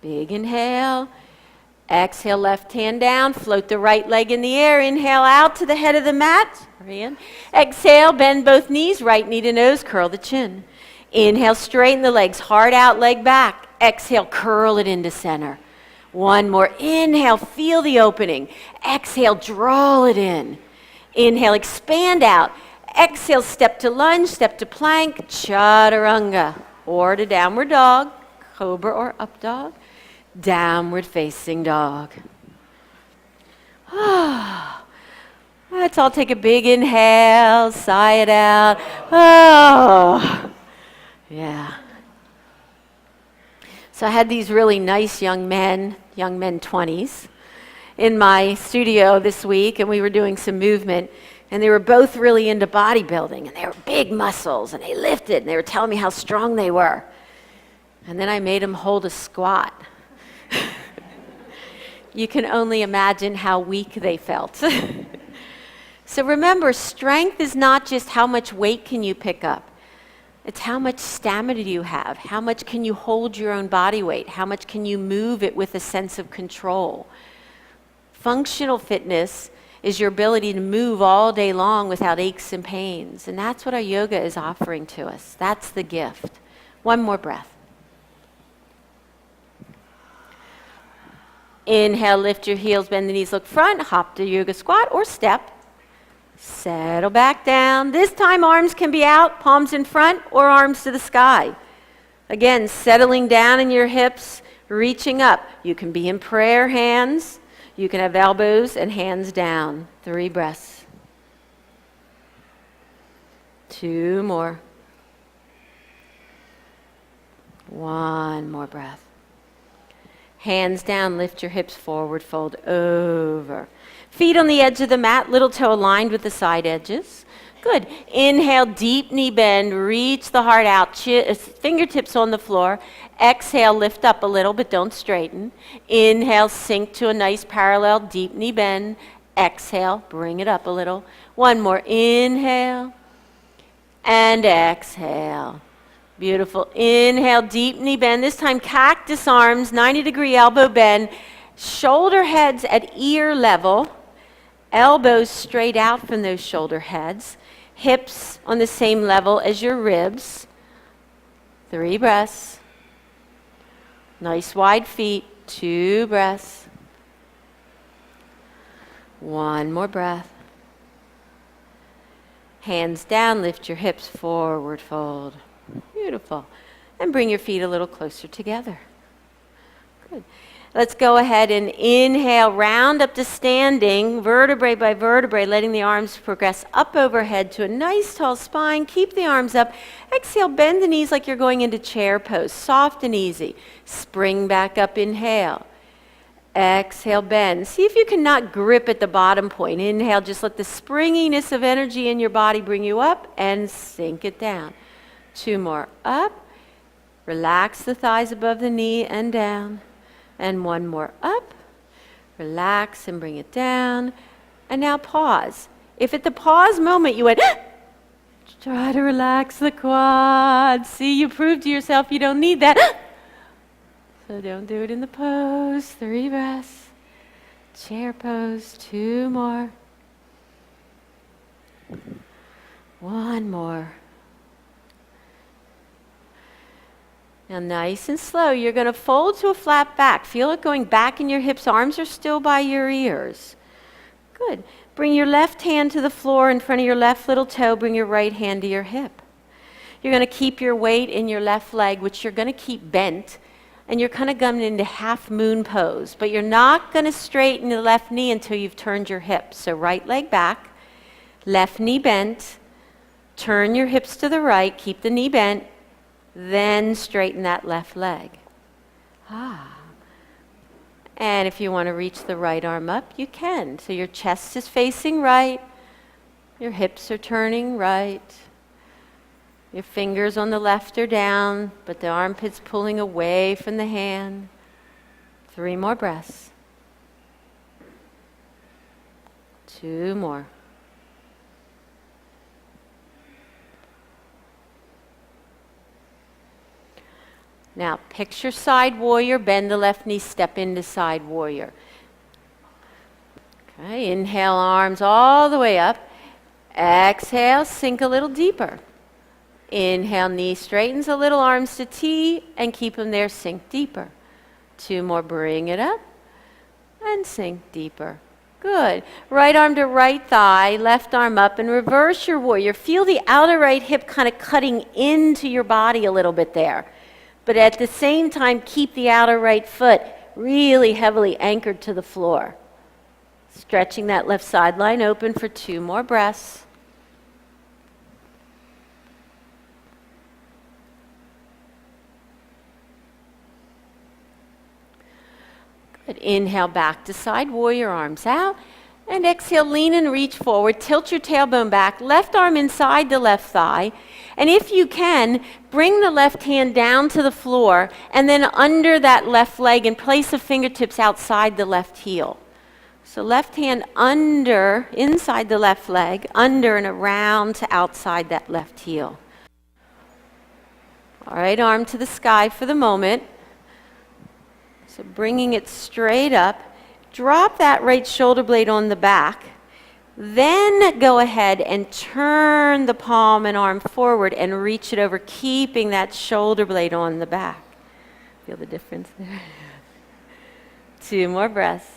Big inhale. Exhale, left hand down, float the right leg in the air. Inhale out to the head of the mat. Exhale, bend both knees, right knee to nose, curl the chin. Inhale, straighten the legs, hard out, leg back. Exhale, curl it into center. 1 more. Inhale, feel the opening. Exhale, draw it in. Inhale, expand out. Exhale, step to lunge, step to plank, chaturanga, or to downward dog, cobra or up dog. Downward facing dog. Let's all take a big inhale, sigh it out. Oh, yeah. So I had these really nice young men 20s, in my studio this week, and we were doing some movement, and they were both really into bodybuilding, and they were big muscles, and they lifted, and they were telling me how strong they were. And then I made them hold a squat. You can only imagine how weak they felt. So remember, strength is not just how much weight can you pick up. It's how much stamina do you have? How much can you hold your own body weight? How much can you move it with a sense of control? Functional fitness is your ability to move all day long without aches and pains. And that's what our yoga is offering to us. That's the gift. 1 more breath. Inhale, lift your heels, bend the knees, look front, hop to yoga squat or step. Settle back down. This time arms can be out, palms in front or arms to the sky. Again, settling down in your hips, reaching up. You can be in prayer hands. You can have elbows and hands down. 3 breaths. 2 more. 1 more breath. Hands down, lift your hips forward, fold over. Feet on the edge of the mat, little toe aligned with the side edges. Good. Inhale, deep knee bend, reach the heart out, fingertips on the floor. Exhale, lift up a little, but don't straighten. Inhale, sink to a nice parallel, deep knee bend. Exhale, bring it up a little. 1 more. Inhale and exhale. Beautiful. Inhale, deep knee bend. This time, cactus arms, 90-degree elbow bend. Shoulder heads at ear level. Elbows straight out from those shoulder heads. Hips on the same level as your ribs. 3 breaths. Nice wide feet. 2 breaths. 1 more breath. Hands down, lift your hips forward, fold. Beautiful. And bring your feet a little closer together. Good. Let's go ahead and inhale, round up to standing, vertebrae by vertebrae, letting the arms progress up overhead to a nice tall spine. Keep the arms up. Exhale, bend the knees like you're going into chair pose, soft and easy. Spring back up, inhale. Exhale, bend. See if you can not grip at the bottom point. Inhale, just let the springiness of energy in your body bring you up and sink it down. 2 more. Up. Relax the thighs above the knee and down. And 1 more. Up. Relax and bring it down. And now pause. If at the pause moment you went, try to relax the quads. See, you proved to yourself you don't need that. So don't do it in the pose. 3 breaths. Chair pose. 2 more. 1 more. Now nice and slow, you're going to fold to a flat back. Feel it going back in your hips. Arms are still by your ears. Good. Bring your left hand to the floor in front of your left little toe. Bring your right hand to your hip. You're going to keep your weight in your left leg, which you're going to keep bent. And you're kind of going into half moon pose. But you're not going to straighten the left knee until you've turned your hips. So right leg back, left knee bent. Turn your hips to the right. Keep the knee bent. Then straighten that left leg. And if you want to reach the right arm up, you can. So your chest is facing right, your hips are turning right, your fingers on the left are down, but the armpit's pulling away from the hand. 3 more breaths. 2 more. Now, picture side warrior, bend the left knee, step into side warrior. Okay, inhale, arms all the way up. Exhale, sink a little deeper. Inhale, knee straightens a little, arms to T, and keep them there, sink deeper. 2 more, bring it up, and sink deeper. Good. Right arm to right thigh, left arm up, and reverse your warrior. Feel the outer right hip kind of cutting into your body a little bit there. But at the same time, keep the outer right foot really heavily anchored to the floor. Stretching that left sideline open for 2 more breaths. Good. Inhale back to side warrior, arms out. And exhale, lean and reach forward. Tilt your tailbone back. Left arm inside the left thigh. And if you can, bring the left hand down to the floor and then under that left leg and place the fingertips outside the left heel. So left hand under, inside the left leg, under and around to outside that left heel. All right, arm to the sky for the moment. So bringing it straight up. Drop that right shoulder blade on the back. Then go ahead and turn the palm and arm forward and reach it over, keeping that shoulder blade on the back. Feel the difference there? 2 more breaths.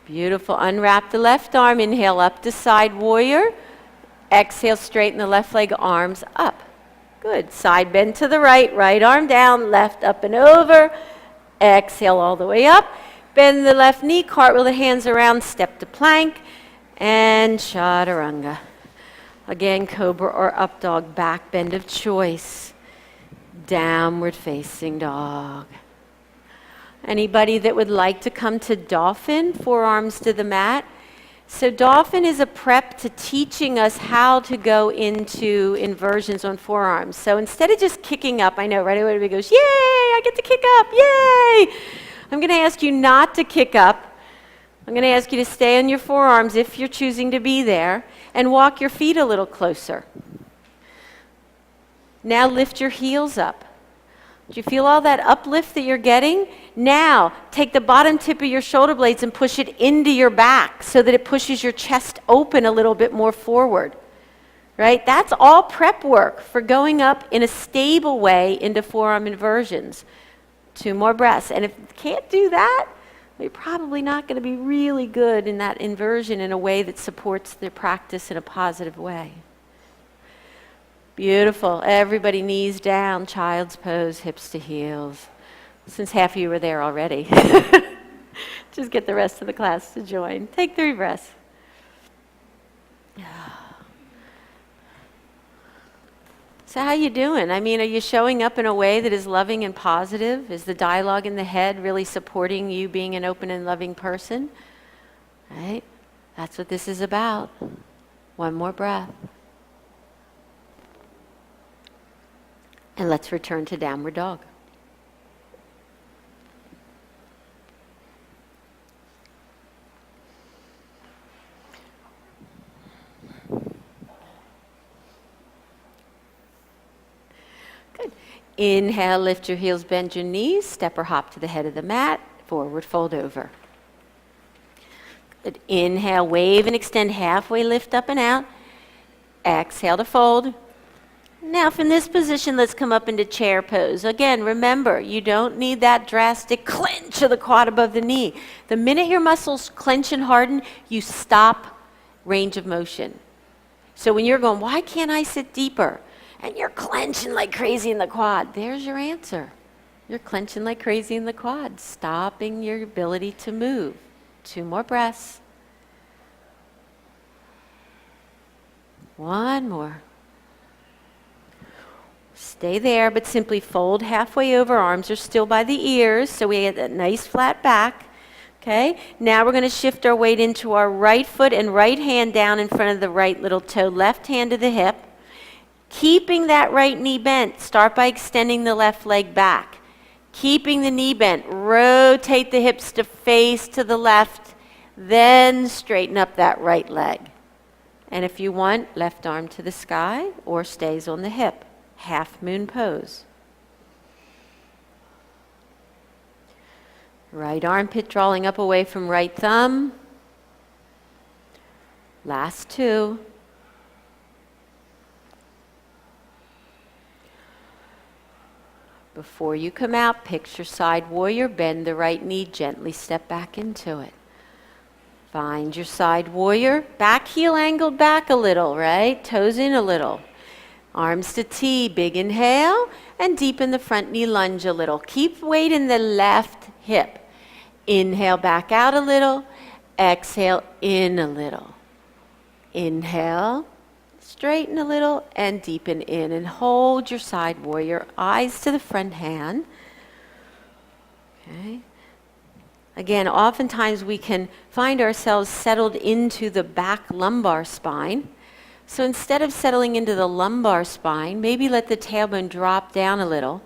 Beautiful. Unwrap the left arm. Inhale up to side warrior. Exhale, straighten the left leg, arms up. Good. Side bend to the right, right arm down, left up and over. Exhale all the way up. Bend the left knee, cartwheel the hands around, step to plank, and chaturanga. Again, cobra or up dog, back bend of choice. Downward facing dog. Anybody that would like to come to dolphin, forearms to the mat. So dolphin is a prep to teaching us how to go into inversions on forearms. So instead of just kicking up, I know right away everybody goes, yay, I get to kick up, yay! I'm going to ask you not to kick up. I'm going to ask you to stay on your forearms if you're choosing to be there and walk your feet a little closer. Now lift your heels up. Do you feel all that uplift that you're getting? Now, take the bottom tip of your shoulder blades and push it into your back so that it pushes your chest open a little bit more forward. Right? That's all prep work for going up in a stable way into forearm inversions. 2 more breaths. And if you can't do that, you're probably not going to be really good in that inversion in a way that supports the practice in a positive way. Beautiful. Everybody knees down, child's pose, hips to heels. Since half of you were there already. Just get the rest of the class to join. Take 3 breaths. So how you doing? I mean, are you showing up in a way that is loving and positive? Is the dialogue in the head really supporting you being an open and loving person? Right? That's what this is about. 1 more breath. And let's return to downward dog. Good. Inhale, lift your heels, bend your knees, step or hop to the head of the mat, forward fold over. Good. Inhale, wave and extend halfway, lift up and out. Exhale to fold. Now from this position, let's come up into chair pose. Again, remember, you don't need that drastic clench of the quad above the knee. The minute your muscles clench and harden, you stop range of motion. So when you're going, why can't I sit deeper? And you're clenching like crazy in the quad, there's your answer. You're clenching like crazy in the quad, stopping your ability to move. 2 more breaths. 1 more. Stay there, but simply fold halfway over. Arms are still by the ears, so we get that nice flat back. Okay, now we're going to shift our weight into our right foot and right hand down in front of the right little toe, left hand to the hip. Keeping that right knee bent, start by extending the left leg back. Keeping the knee bent, rotate the hips to face to the left, then straighten up that right leg. And if you want, left arm to the sky or stays on the hip. Half moon pose. Right armpit drawing up away from right thumb. Last two. Before you come out, picture side warrior, bend the right knee, gently step back into it. Find your side warrior, back heel angled back a little, right? Toes in a little. Arms to T, big inhale, and deepen the front knee lunge a little. Keep weight in the left hip. Inhale back out a little, exhale in a little. Inhale. Straighten a little and deepen in and hold your side warrior, eyes to the front hand. Okay. Again, oftentimes we can find ourselves settled into the back lumbar spine. So instead of settling into the lumbar spine, maybe let the tailbone drop down a little.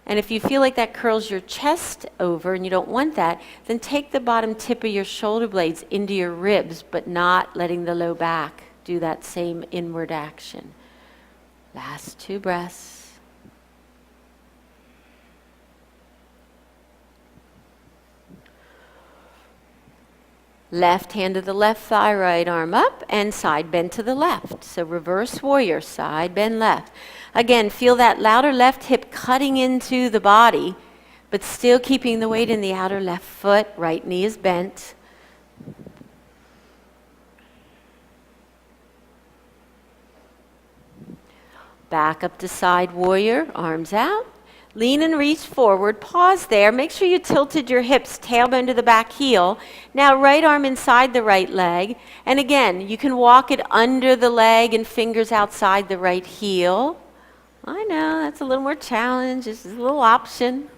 And if you feel like that curls your chest over and you don't want that, then take the bottom tip of your shoulder blades into your ribs, but not letting the low back do that same inward action. Last two breaths. Left hand to the left thigh, right arm up, and side bend to the left. So reverse warrior, side bend left. Again, feel that louder left hip cutting into the body, but still keeping the weight in the outer left foot. Right knee is bent. Back up to side warrior, arms out. Lean and reach forward, pause there. Make sure you tilted your hips, tailbone to the back heel. Now right arm inside the right leg. And again, you can walk it under the leg and fingers outside the right heel. I know, that's a little more challenge. This is a little option.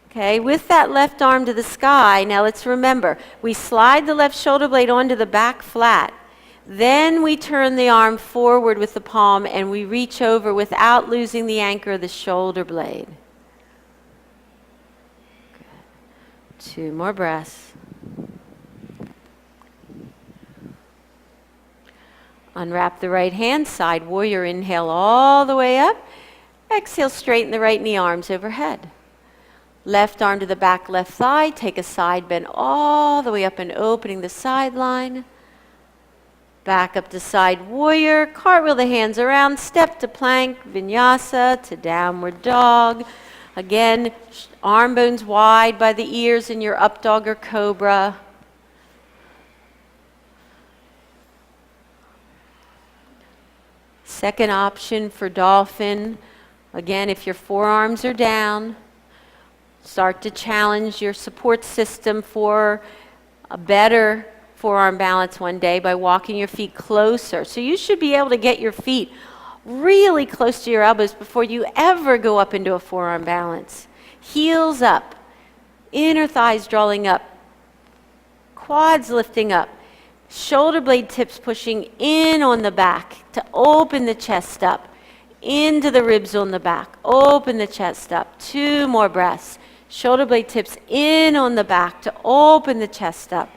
Okay, with that left arm to the sky, now let's remember, we slide the left shoulder blade onto the back flat. Then we turn the arm forward with the palm and we reach over without losing the anchor of the shoulder blade. Good. 2 more breaths. Unwrap the right hand, side warrior, inhale all the way up. Exhale, straighten the right knee, arms overhead. Left arm to the back left thigh, take a side bend all the way up and opening the sideline. Back up to side warrior, cartwheel the hands around, step to plank, vinyasa to downward dog. Again, arm bones wide by the ears in your up dog or cobra. Second option for dolphin. Again, if your forearms are down, start to challenge your support system for a better forearm balance one day by walking your feet closer. So you should be able to get your feet really close to your elbows before you ever go up into a forearm balance. Heels up, inner thighs drawing up, quads lifting up, shoulder blade tips pushing in on the back to open the chest up, into the ribs on the back, open the chest up. 2 more breaths. Shoulder blade tips in on the back to open the chest up.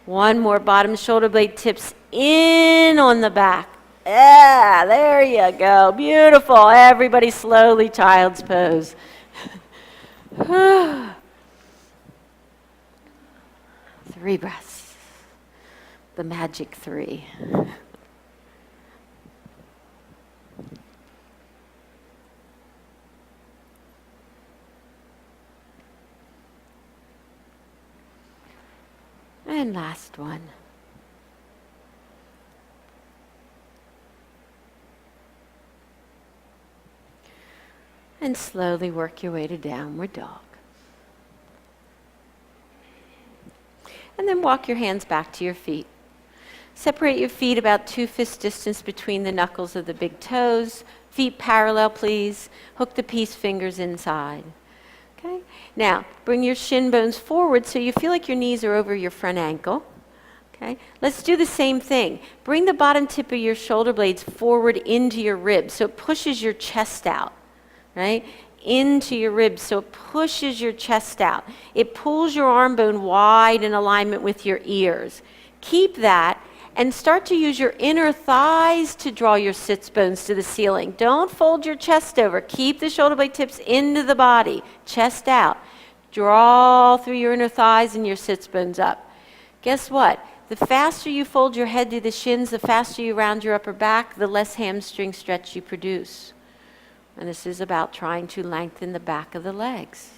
1 more, bottom shoulder blade tips in on the back. Yeah, there you go. Beautiful. Everybody slowly child's pose. 3 breaths. The magic 3. And last one. And slowly work your way to downward dog. And then walk your hands back to your feet. Separate your feet about 2 fist distance between the knuckles of the big toes. Feet parallel, please. Hook the peace fingers inside. Okay? Now, bring your shin bones forward so you feel like your knees are over your front ankle. Okay? Let's do the same thing. Bring the bottom tip of your shoulder blades forward into your ribs so it pushes your chest out, right? Into your ribs so it pushes your chest out. It pulls your arm bone wide in alignment with your ears. Keep that and start to use your inner thighs to draw your sits bones to the ceiling. Don't fold your chest over. Keep the shoulder blade tips into the body, chest out. Draw through your inner thighs and your sits bones up. Guess what? The faster you fold your head to the shins, the faster you round your upper back, the less hamstring stretch you produce. And this is about trying to lengthen the back of the legs.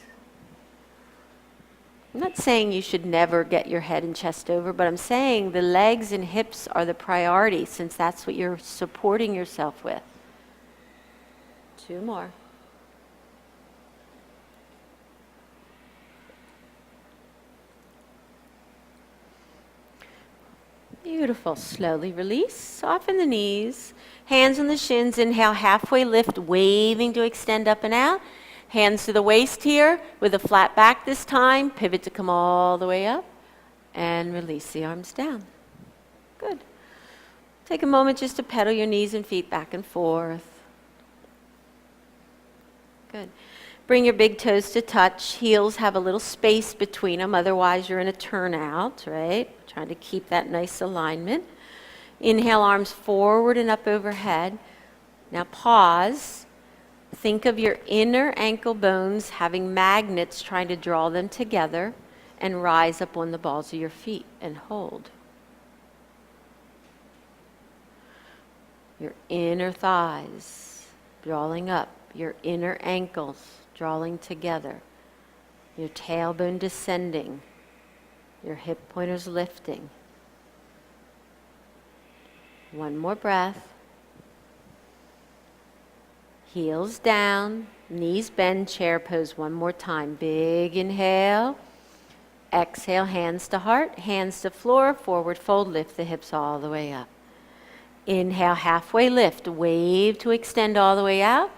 I'm not saying you should never get your head and chest over, but I'm saying the legs and hips are the priority since that's what you're supporting yourself with. 2 more. Beautiful. Slowly release. Soften the knees. Hands on the shins. Inhale, halfway lift, waving to extend up and out. Hands to the waist here with a flat back this time. Pivot to come all the way up. And release the arms down. Good. Take a moment just to pedal your knees and feet back and forth. Good. Bring your big toes to touch. Heels have a little space between them. Otherwise, you're in a turnout, right? Trying to keep that nice alignment. Inhale, arms forward and up overhead. Now pause. Think of your inner ankle bones having magnets trying to draw them together and rise up on the balls of your feet and hold. Your inner thighs drawing up, your inner ankles drawing together, your tailbone descending, your hip pointers lifting. One more breath. Heels down, knees bend, chair pose one more time. Big inhale. Exhale, hands to heart, hands to floor, forward fold, lift the hips all the way up. Inhale, halfway lift, wave to extend all the way out.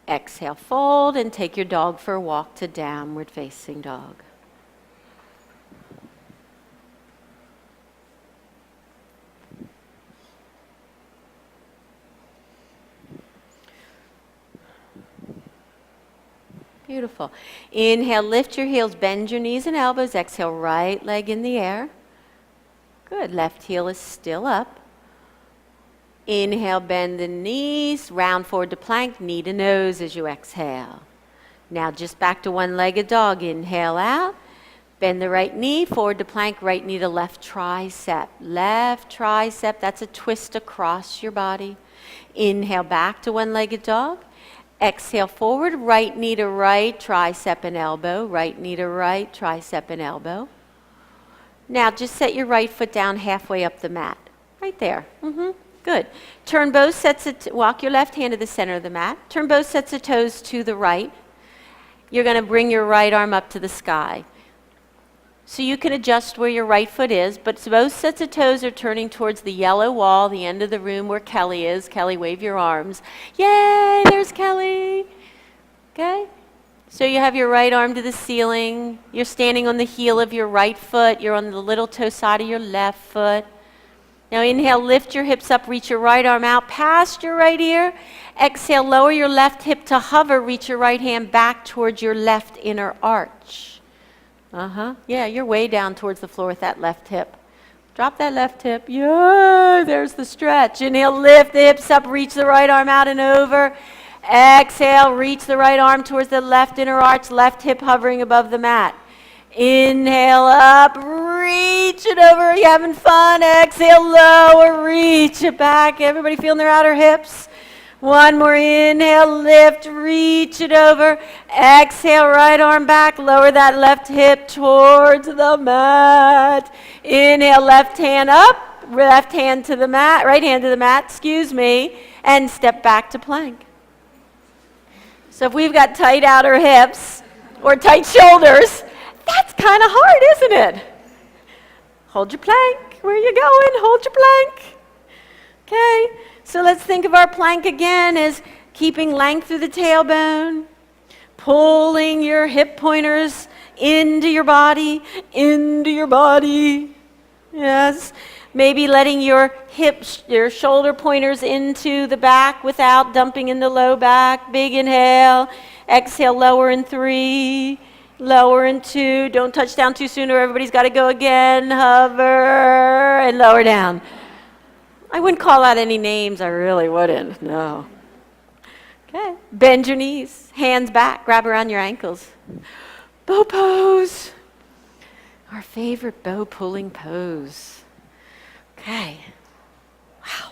Exhale, fold, and take your dog for a walk to downward facing dog. Beautiful. Inhale, lift your heels, bend your knees and elbows. Exhale, right leg in the air. Good. Left heel is still up. Inhale, bend the knees, round forward to plank, knee to nose as you exhale. Now just back to one-legged dog. Inhale out. Bend the right knee, forward to plank, right knee to left tricep. Left tricep, that's a twist across your body. Inhale, back to one-legged dog. Exhale forward, right knee to right, tricep and elbow. Right knee to right, tricep and elbow. Now just set your right foot down halfway up the mat. Right there. Good. Turn both sets of, walk your left hand to the center of the mat. Turn both sets of toes to the right. You're going to bring your right arm up to the sky. So you can adjust where your right foot is, but both sets of toes are turning towards the yellow wall, the end of the room where Kelly is. Kelly, wave your arms. Yay, there's Kelly. Okay? So you have your right arm to the ceiling. You're standing on the heel of your right foot. You're on the little toe side of your left foot. Now inhale, lift your hips up, reach your right arm out past your right ear. Exhale, lower your left hip to hover, reach your right hand back towards your left inner arch. Yeah, you're way down towards the floor with that left hip. Drop that left hip. Yeah, there's the stretch. Inhale, lift the hips up, reach the right arm out and over. Exhale, reach the right arm towards the left inner arch, left hip hovering above the mat. Inhale up, reach it over. Are you having fun? Exhale, lower, reach it back. Everybody feeling their outer hips? One more inhale, lift, reach it over. Exhale, right arm back, lower that left hip towards the mat. Inhale, left hand up, left hand to the mat, right hand to the mat, excuse me, and step back to plank. So if we've got tight outer hips or tight shoulders, that's kind of hard, isn't it? Hold your plank. Where are you going? Hold your plank. Okay, so let's think of our plank again as keeping length through the tailbone, pulling your hip pointers into your body, Yes. Maybe letting your hips, your shoulder pointers into the back without dumping in the low back. Big inhale. Exhale, lower in 3. Lower in 2. Don't touch down too soon or everybody's got to go again. Hover and lower down. I wouldn't call out any names. I really wouldn't. No. Okay. Bend your knees. Hands back. Grab around your ankles. Bow pose. Our favorite bow pulling pose. Okay. Wow.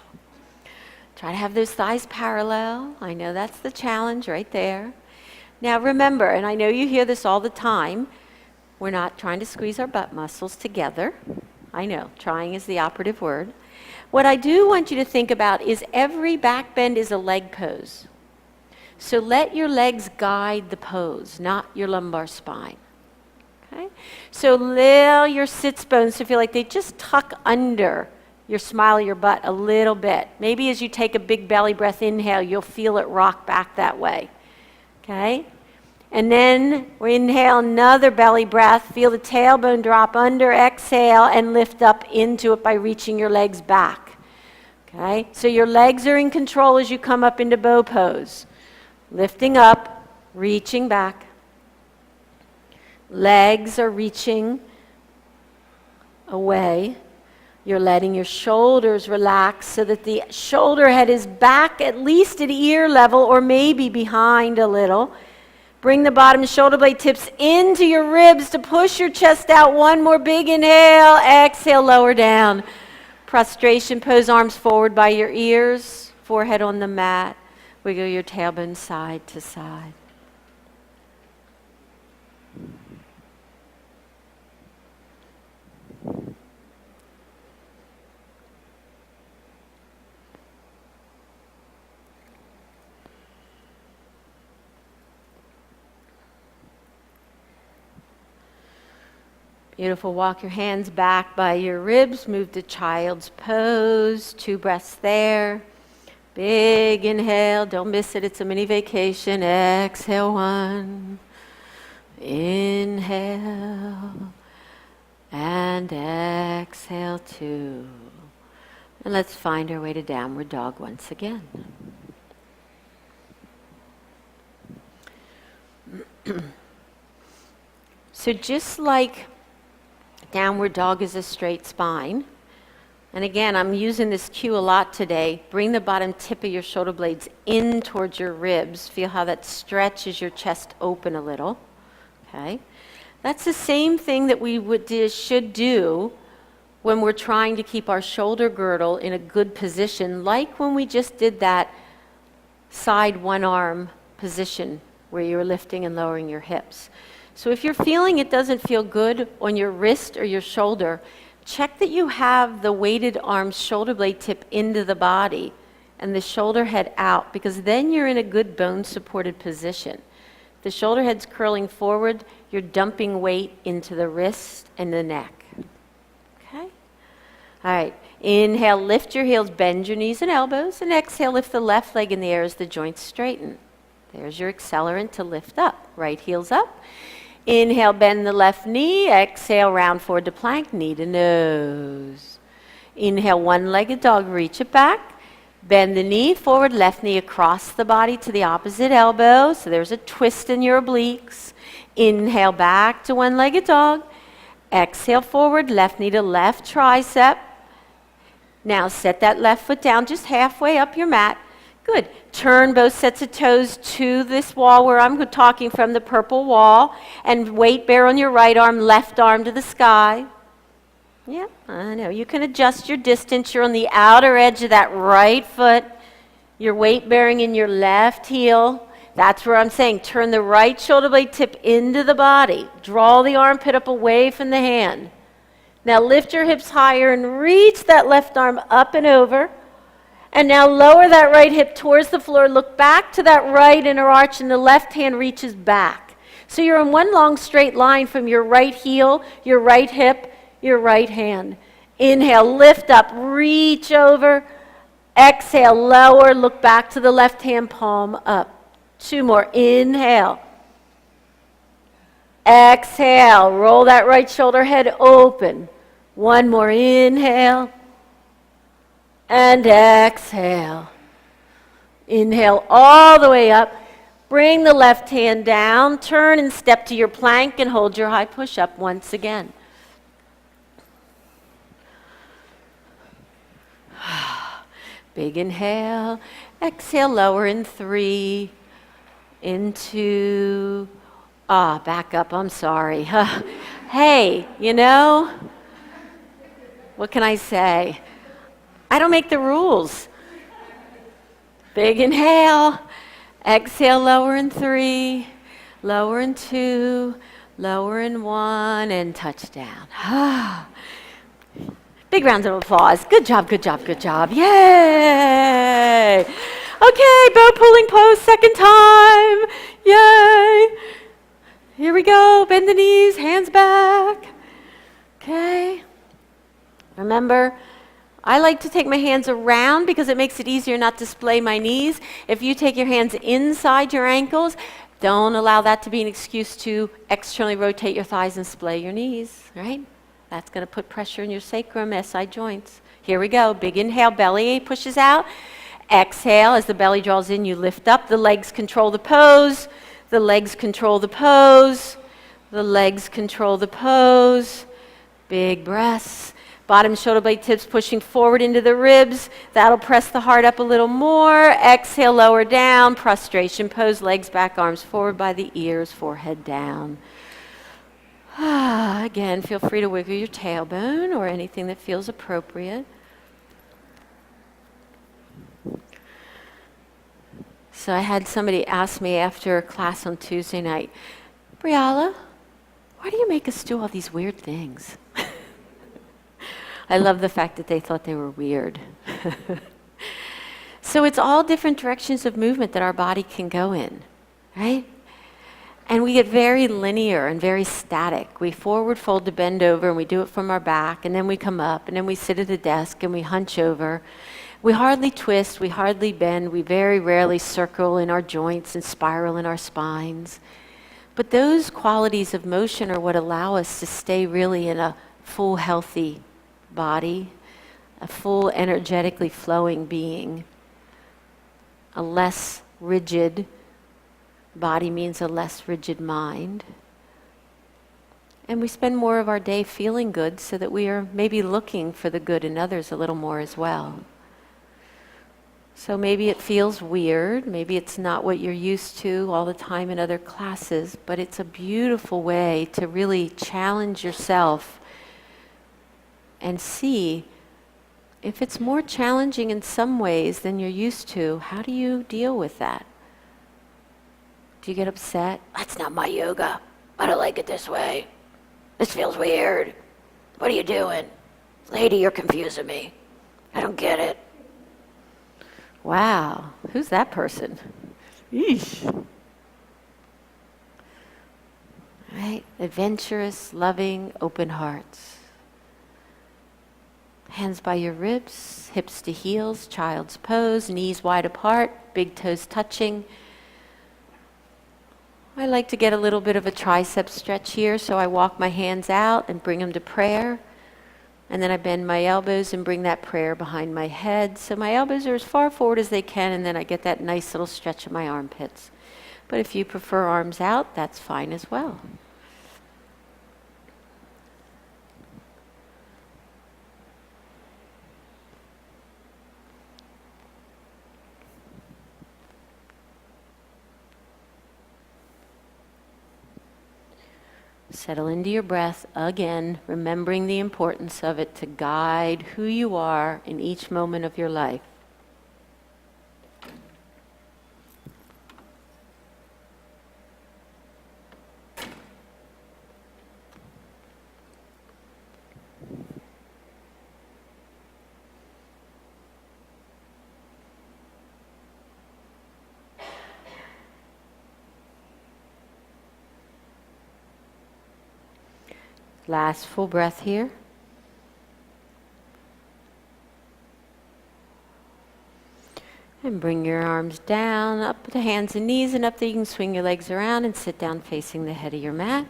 Try to have those thighs parallel. I know that's the challenge right there. Now remember, and I know you hear this all the time, we're not trying to squeeze our butt muscles together. I know, trying is the operative word. What I do want you to think about is every back bend is a leg pose. So let your legs guide the pose, not your lumbar spine. Okay? So allow your sits bones to feel like they just tuck under your smile of your butt a little bit. Maybe as you take a big belly breath, inhale, you'll feel it rock back that way. Okay? And then we inhale another belly breath. Feel the tailbone drop under, exhale, and lift up into it by reaching your legs back. Okay? So your legs are in control as you come up into bow pose. Lifting up, reaching back. Legs are reaching away. You're letting your shoulders relax so that the shoulder head is back at least at ear level or maybe behind a little. Bring the bottom shoulder blade tips into your ribs to push your chest out. One more big inhale. Exhale, lower down. Prostration pose, arms forward by your ears, forehead on the mat. Wiggle your tailbone side to side. Beautiful. Walk your hands back by your ribs. Move to child's pose. 2 breaths there. Big inhale. Don't miss it. It's a mini vacation. Exhale 1. Inhale. And exhale 2. And let's find our way to downward dog once again. So just like downward dog is a straight spine. And again, I'm using this cue a lot today. Bring the bottom tip of your shoulder blades in towards your ribs. Feel how that stretches your chest open a little. Okay? That's the same thing that we should do when we're trying to keep our shoulder girdle in a good position, like when we just did that side one arm position where you're lifting and lowering your hips. So if you're feeling it doesn't feel good on your wrist or your shoulder, check that you have the weighted arm shoulder blade tip into the body and the shoulder head out, because then you're in a good bone supported position. The shoulder head's curling forward, you're dumping weight into the wrist and the neck. Okay? All right. Inhale, lift your heels, bend your knees and elbows, and exhale, lift the left leg in the air as the joints straighten. There's your accelerant to lift up. Right heel's up. Inhale, bend the left knee. Exhale, round forward to plank, knee to nose. Inhale, one-legged dog, reach it back. Bend the knee forward, left knee across the body to the opposite elbow. So there's a twist in your obliques. Inhale, back to one-legged dog. Exhale, forward, left knee to left tricep. Now set that left foot down just halfway up your mat. Good. Turn both sets of toes to this wall where I'm talking from, the purple wall, and weight bear on your right arm, left arm to the sky. Yeah, I know. You can adjust your distance. You're on the outer edge of that right foot. Your weight bearing in your left heel. That's where I'm saying turn the right shoulder blade tip into the body. Draw the armpit up away from the hand. Now lift your hips higher and reach that left arm up and over. And now lower that right hip towards the floor. Look back to that right inner arch, and the left hand reaches back. So you're in one long straight line from your right heel, your right hip, your right hand. Inhale, lift up, reach over. Exhale, lower, look back to the left hand palm, up. 2 more, inhale. Exhale, roll that right shoulder head open. 1 more, inhale. And exhale. Inhale all the way up. Bring the left hand down, turn and step to your plank and hold your high push-up once again. Big inhale, exhale, lower in 3, in 2, back up, I'm sorry. Hey, you know, what can I say? I don't make the rules. Big inhale, exhale, lower in 3, lower in 2, lower in 1, and touchdown. Big round of applause. Good job, good job, good job. Yay! Okay, bow pulling pose, second time. Yay! Here we go. Bend the knees, hands back. Okay. Remember, I like to take my hands around because it makes it easier not to splay my knees. If you take your hands inside your ankles, don't allow that to be an excuse to externally rotate your thighs and splay your knees, right? That's going to put pressure in your sacrum, SI joints. Here we go. Big inhale, belly pushes out. Exhale, as the belly draws in, you lift up. The legs control the pose. The legs control the pose. The legs control the pose. Big breaths. Bottom shoulder blade tips pushing forward into the ribs. That'll press the heart up a little more. Exhale, lower down. Prostration pose, legs back, arms forward by the ears, forehead down. Again, feel free to wiggle your tailbone or anything that feels appropriate. So I had somebody ask me after a class on Tuesday night, Briala, why do you make us do all these weird things? I love the fact that they thought they were weird. So it's all different directions of movement that our body can go in, right? And we get very linear and very static. We forward fold to bend over, and we do it from our back, and then we come up, and then we sit at a desk, and we hunch over. We hardly twist, we hardly bend, we very rarely circle in our joints and spiral in our spines. But those qualities of motion are what allow us to stay really in a full, healthy body, a full, energetically flowing being. A less rigid body means a less rigid mind. And we spend more of our day feeling good so that we are maybe looking for the good in others a little more as well. So maybe it feels weird, maybe it's not what you're used to all the time in other classes, but it's a beautiful way to really challenge yourself and see if it's more challenging in some ways than you're used to, how do you deal with that? Do you get upset? That's not my yoga. I don't like it this way. This feels weird. What are you doing? Lady, you're confusing me. I don't get it. Wow, who's that person? Yeesh. Right? Adventurous, loving, open hearts. Hands by your ribs, hips to heels, child's pose, knees wide apart, big toes touching. I like to get a little bit of a tricep stretch here, so I walk my hands out and bring them to prayer. And then I bend my elbows and bring that prayer behind my head. So my elbows are as far forward as they can, and then I get that nice little stretch of my armpits. But if you prefer arms out, that's fine as well. Settle into your breath again, remembering the importance of it to guide who you are in each moment of your life. Last full breath here. And bring your arms down, up to hands and knees, and up there you can swing your legs around and sit down facing the head of your mat.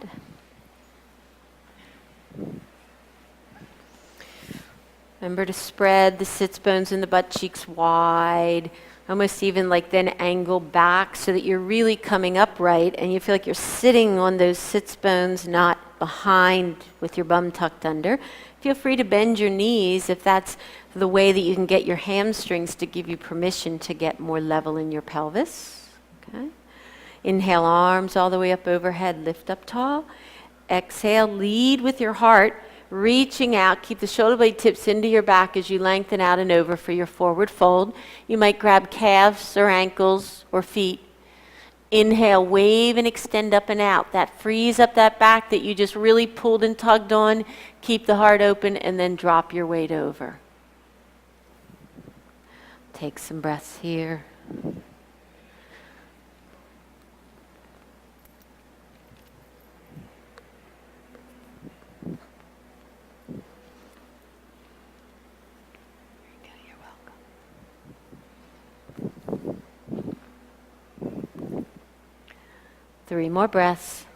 Remember to spread the sits bones and the butt cheeks wide, almost even like then angle back so that you're really coming upright and you feel like you're sitting on those sits bones, not behind with your bum tucked under. Feel free to bend your knees if that's the way that you can get your hamstrings to give you permission to get more level in your pelvis. Okay. Inhale, arms all the way up overhead, lift up tall. Exhale, lead with your heart, reaching out. Keep the shoulder blade tips into your back as you lengthen out and over for your forward fold. You might grab calves or ankles or feet. Inhale, wave and extend up and out. That frees up that back that you just really pulled and tugged on. Keep the heart open and then drop your weight over. Take some breaths here. You're welcome. 3 more breaths.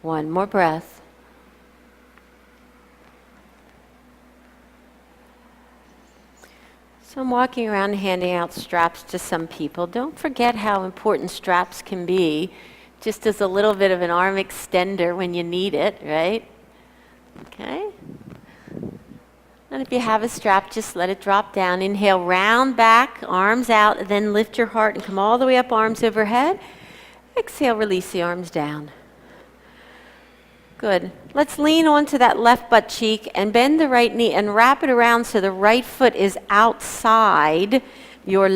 One more breath. So I'm walking around handing out straps to some people. Don't forget how important straps can be, just as a little bit of an arm extender when you need it, right? Okay. And if you have a strap, just let it drop down. Inhale, round back, arms out, then lift your heart and come all the way up, arms overhead. Exhale, release the arms down. Good. Let's lean onto that left butt cheek and bend the right knee and wrap it around so the right foot is outside your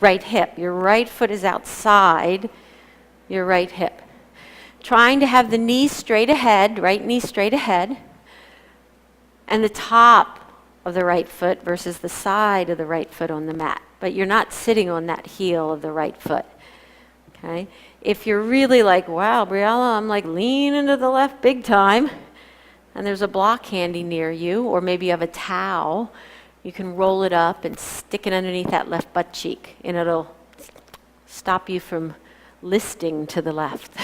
right hip. Your right foot is outside your right hip. Trying to have the knee straight ahead, right knee straight ahead, and the top of the right foot versus the side of the right foot on the mat. But you're not sitting on that heel of the right foot. Okay? If you're really like, wow, Briala, I'm like leaning to the left big time, and there's a block handy near you, or maybe you have a towel, you can roll it up and stick it underneath that left butt cheek, and it'll stop you from listing to the left.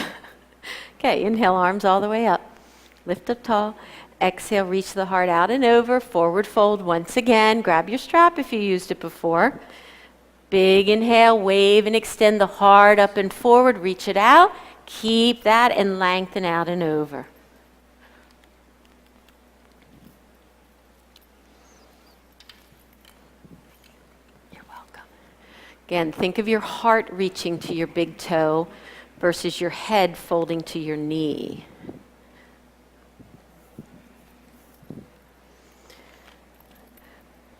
Okay, inhale, arms all the way up. Lift up tall. Exhale, reach the heart out and over. Forward fold once again. Grab your strap if you used it before. Big inhale, wave and extend the heart up and forward. Reach it out. Keep that and lengthen out and over. You're welcome. Again, think of your heart reaching to your big toe versus your head folding to your knee.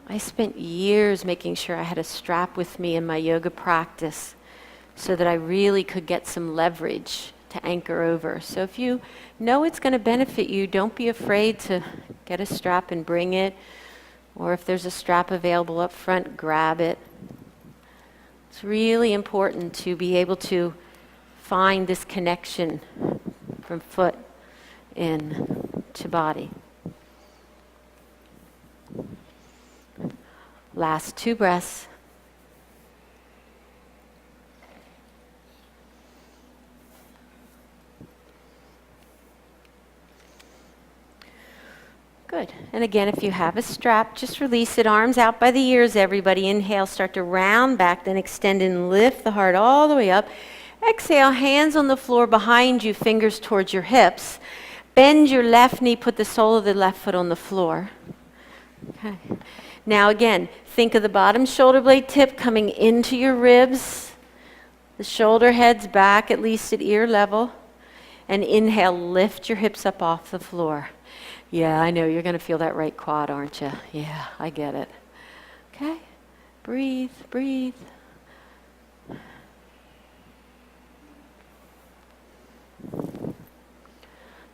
I spent years making sure I had a strap with me in my yoga practice so that I really could get some leverage to anchor over. So if you know it's going to benefit you, don't be afraid to get a strap and bring it. Or if there's a strap available up front, grab it. It's really important to be able to find this connection from foot in to body. Last 2 breaths. Good. And again, if you have a strap, just release it. Arms out by the ears, everybody. Inhale, start to round back, then extend and lift the heart all the way up. Exhale, hands on the floor behind you, fingers towards your hips. Bend your left knee, put the sole of the left foot on the floor. Okay. Now again, think of the bottom shoulder blade tip coming into your ribs. The shoulder heads back at least at ear level. And inhale, lift your hips up off the floor. Yeah, I know, you're going to feel that right quad, aren't you? Yeah, I get it. Okay, breathe, breathe.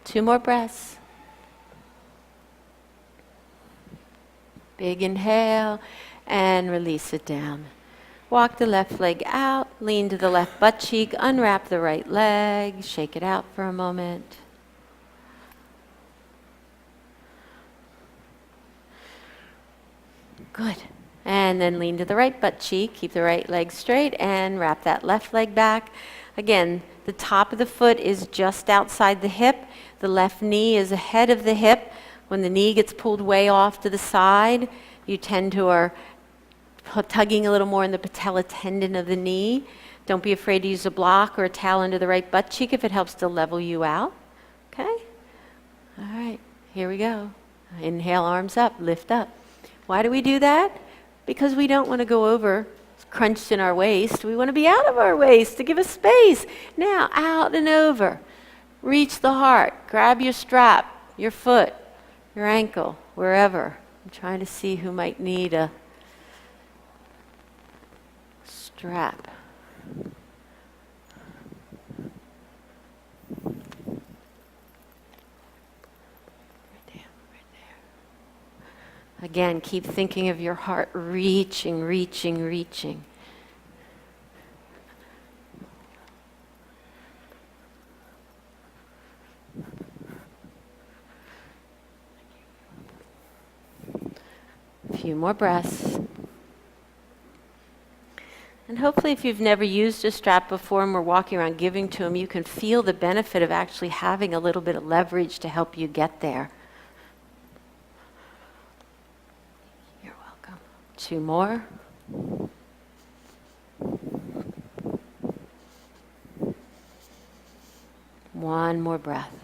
Two more breaths. Big inhale and release it down. Walk the left leg out, lean to the left butt cheek, unwrap the right leg, shake it out for a moment. Good. And then lean to the right butt cheek, keep the right leg straight, and wrap that left leg back. Again, the top of the foot is just outside the hip. The left knee is ahead of the hip. When the knee gets pulled way off to the side, you tend to are tugging a little more in the patella tendon of the knee. Don't be afraid to use a block or a towel under the right butt cheek if it helps to level you out. Okay? All right, here we go. Inhale, arms up, lift up. Why do we do that? Because we don't want to go over crunched in our waist. We want to be out of our waist to give us space. Now, out and over. Reach the heart. Grab your strap, your foot, your ankle, wherever. I'm trying to see who might need a strap. Again, keep thinking of your heart reaching, reaching, reaching. A few more breaths. And hopefully if you've never used a strap before and we're walking around giving to them, you can feel the benefit of actually having a little bit of leverage to help you get there. You're welcome. 2 more. One more breath.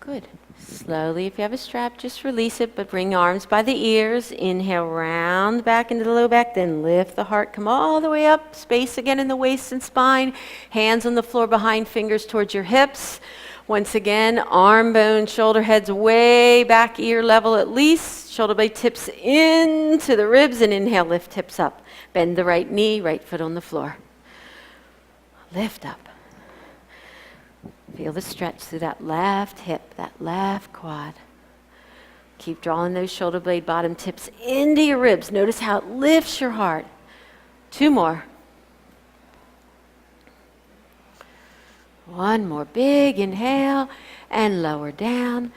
Good. Slowly, if you have a strap, just release it, but bring arms by the ears. Inhale, round back into the low back, then lift the heart, come all the way up. Space again in the waist and spine. Hands on the floor behind, fingers towards your hips. Once again, arm bone, shoulder heads way back, ear level at least. Shoulder blade tips into the ribs, and inhale, lift hips up. Bend the right knee, right foot on the floor. Lift up. Feel the stretch through that left hip, that left quad. Keep drawing those shoulder blade bottom tips into your ribs. Notice how it lifts your heart. 2 more. 1 more. Big inhale and lower down.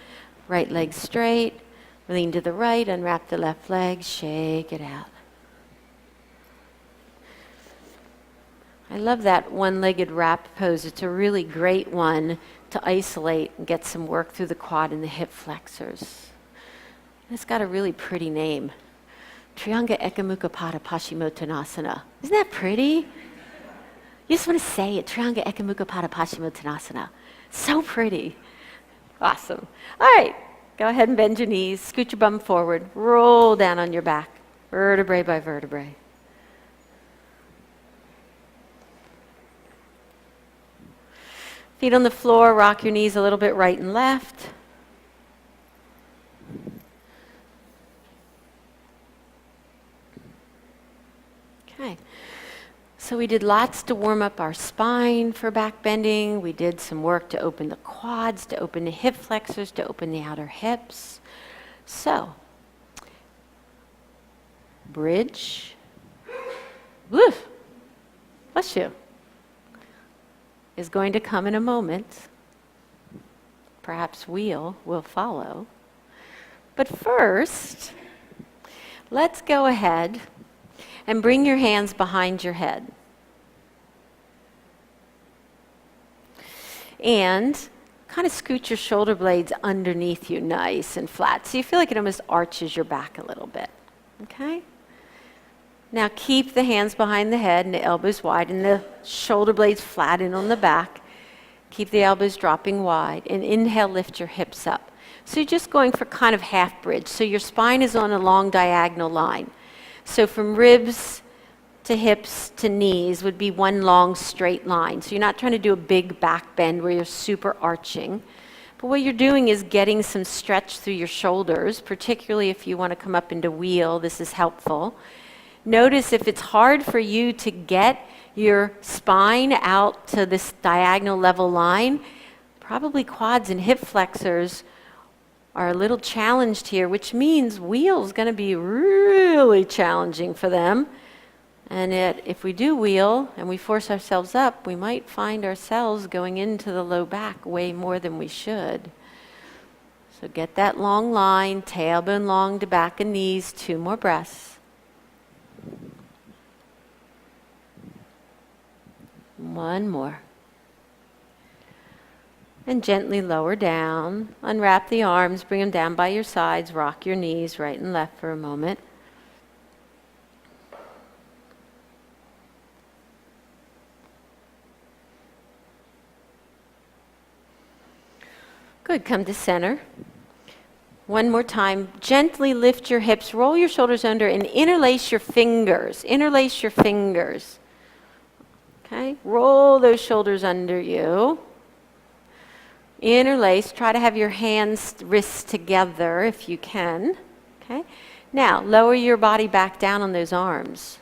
Right leg straight. Lean to the right, unwrap the left leg, shake it out. I love that one-legged wrap pose. It's a really great one to isolate and get some work through the quad and the hip flexors. It's got a really pretty name. Trianga Ekamuka Pada Paschimottanasana. Isn't that pretty? You just want to say it, Trianga Ekamuka Pada Paschimottanasana. So pretty. Awesome. All right, go ahead and bend your knees, scoot your bum forward, roll down on your back, vertebrae by vertebrae. Feet on the floor, rock your knees a little bit right and left. Okay, so we did lots to warm up our spine for back bending. We did some work to open the quads, to open the hip flexors, to open the outer hips. So, bridge. Woof, bless you. Is going to come in a moment. Perhaps wheel will follow. But first, let's go ahead and bring your hands behind your head. And kind of scoot your shoulder blades underneath you nice and flat. So you feel like it almost arches your back a little bit. Okay? Now keep the hands behind the head and the elbows wide and the shoulder blades flat in on the back. Keep the elbows dropping wide and inhale, lift your hips up. So you're just going for kind of half bridge. So your spine is on a long diagonal line. So from ribs to hips to knees would be one long straight line. So you're not trying to do a big back bend where you're super arching. But what you're doing is getting some stretch through your shoulders, particularly if you want to come up into wheel. This is helpful. Notice if it's hard for you to get your spine out to this diagonal level line, probably quads and hip flexors are a little challenged here, which means wheel's going to be really challenging for them. And if we do wheel and we force ourselves up, we might find ourselves going into the low back way more than we should. So get that long line, tailbone long to back and knees, 2 more breaths. One more. And gently lower down. Unwrap the arms, bring them down by your sides, rock your knees right and left for a moment. Good, come to center. One more time, gently lift your hips, roll your shoulders under, and interlace your fingers. Interlace your fingers. Okay, roll those shoulders under you. Interlace, try to have your hands, wrists together if you can. Okay, now lower your body back down on those arms.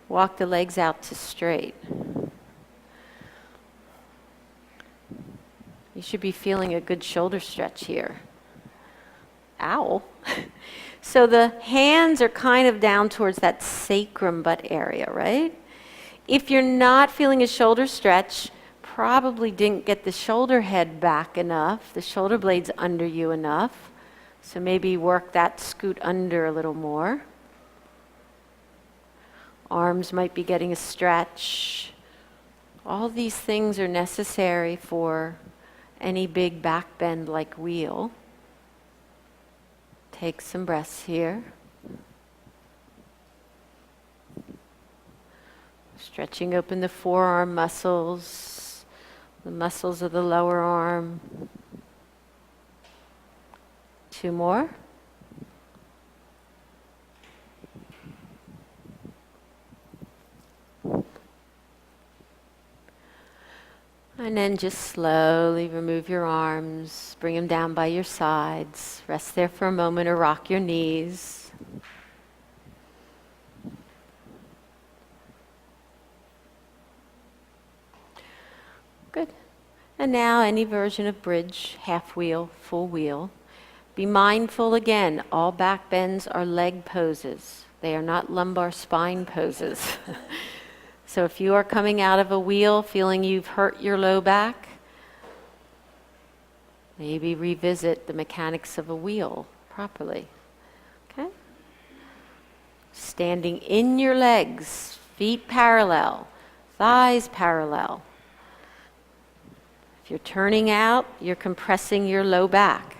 Walk the legs out to straight. You should be feeling a good shoulder stretch here. Ow. So the hands are kind of down towards that sacrum butt area, right? If you're not feeling a shoulder stretch, probably didn't get the shoulder head back enough, the shoulder blades under you enough. So maybe work that scoot under a little more. Arms might be getting a stretch. All these things are necessary for any big back bend like wheel. Take some breaths here. Stretching open the forearm muscles, the muscles of the lower arm. 2 more. And then just slowly remove your arms, bring them down by your sides. Rest there for a moment or rock your knees. Good. And now any version of bridge, half wheel, full wheel. Be mindful again, all back bends are leg poses. They are not lumbar spine poses. So if you are coming out of a wheel feeling you've hurt your low back, maybe revisit the mechanics of a wheel properly. Okay? Standing in your legs, feet parallel, thighs parallel. If you're turning out, you're compressing your low back.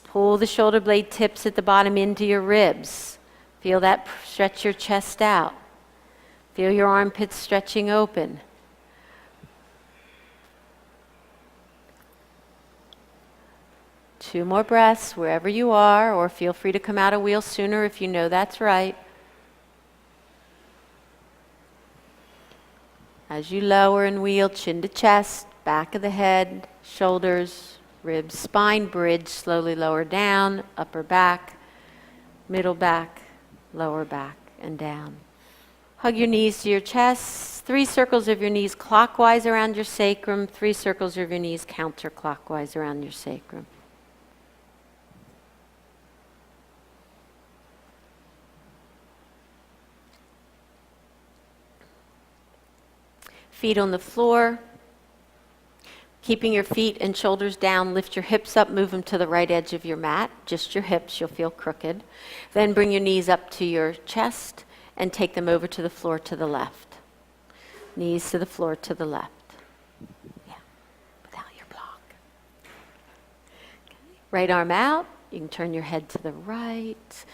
Pull the shoulder blade tips at the bottom into your ribs. Feel that stretch your chest out. Feel your armpits stretching open. Two more breaths wherever you are, or feel free to come out of wheel sooner if you know that's right. As you lower and wheel, chin to chest, back of the head, shoulders, ribs, spine, bridge, slowly lower down, upper back, middle back, lower back, and down. Hug your knees to your chest. 3 circles of your knees clockwise around your sacrum. 3 circles of your knees counterclockwise around your sacrum. Feet on the floor. Keeping your feet and shoulders down, lift your hips up, move them to the right edge of your mat. Just your hips, you'll feel crooked. Then bring your knees up to your chest and take them over to the floor to the left. Knees to the floor to the left. Yeah, without your block. Okay. Right arm out. You can turn your head to the right.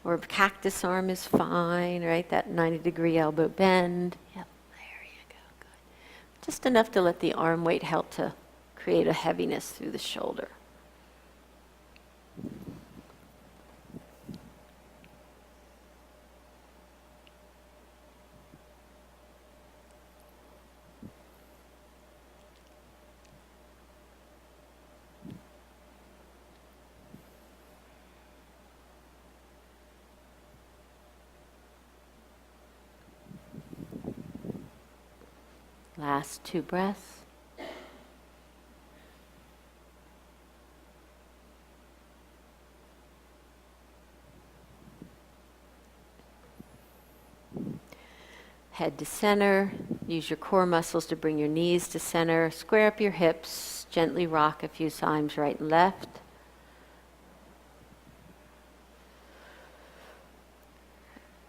Or cactus arm is fine, right? That 90-degree elbow bend. Yep, there you go, good. Just enough to let the arm weight help to create a heaviness through the shoulder. Last 2 breaths. head to center. Use your core muscles to bring your knees to center. Square up your hips. Gently rock a few times right and left.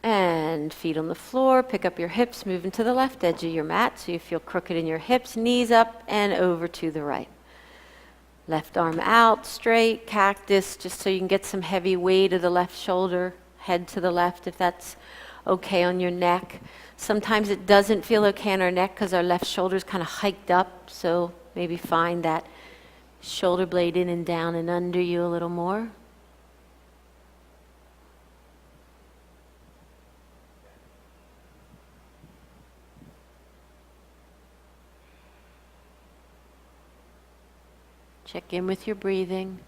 And feet on the floor. Pick up your hips. Move into the left edge of your mat so you feel crooked in your hips. Knees up and over to the right. Left arm out, straight, cactus, just so you can get some heavy weight of the left shoulder. Head to the left if that's okay on your neck. Sometimes it doesn't feel okay on our neck because our left shoulder's kind of hiked up, so maybe find that shoulder blade in and down and under you a little more. Check in with your breathing.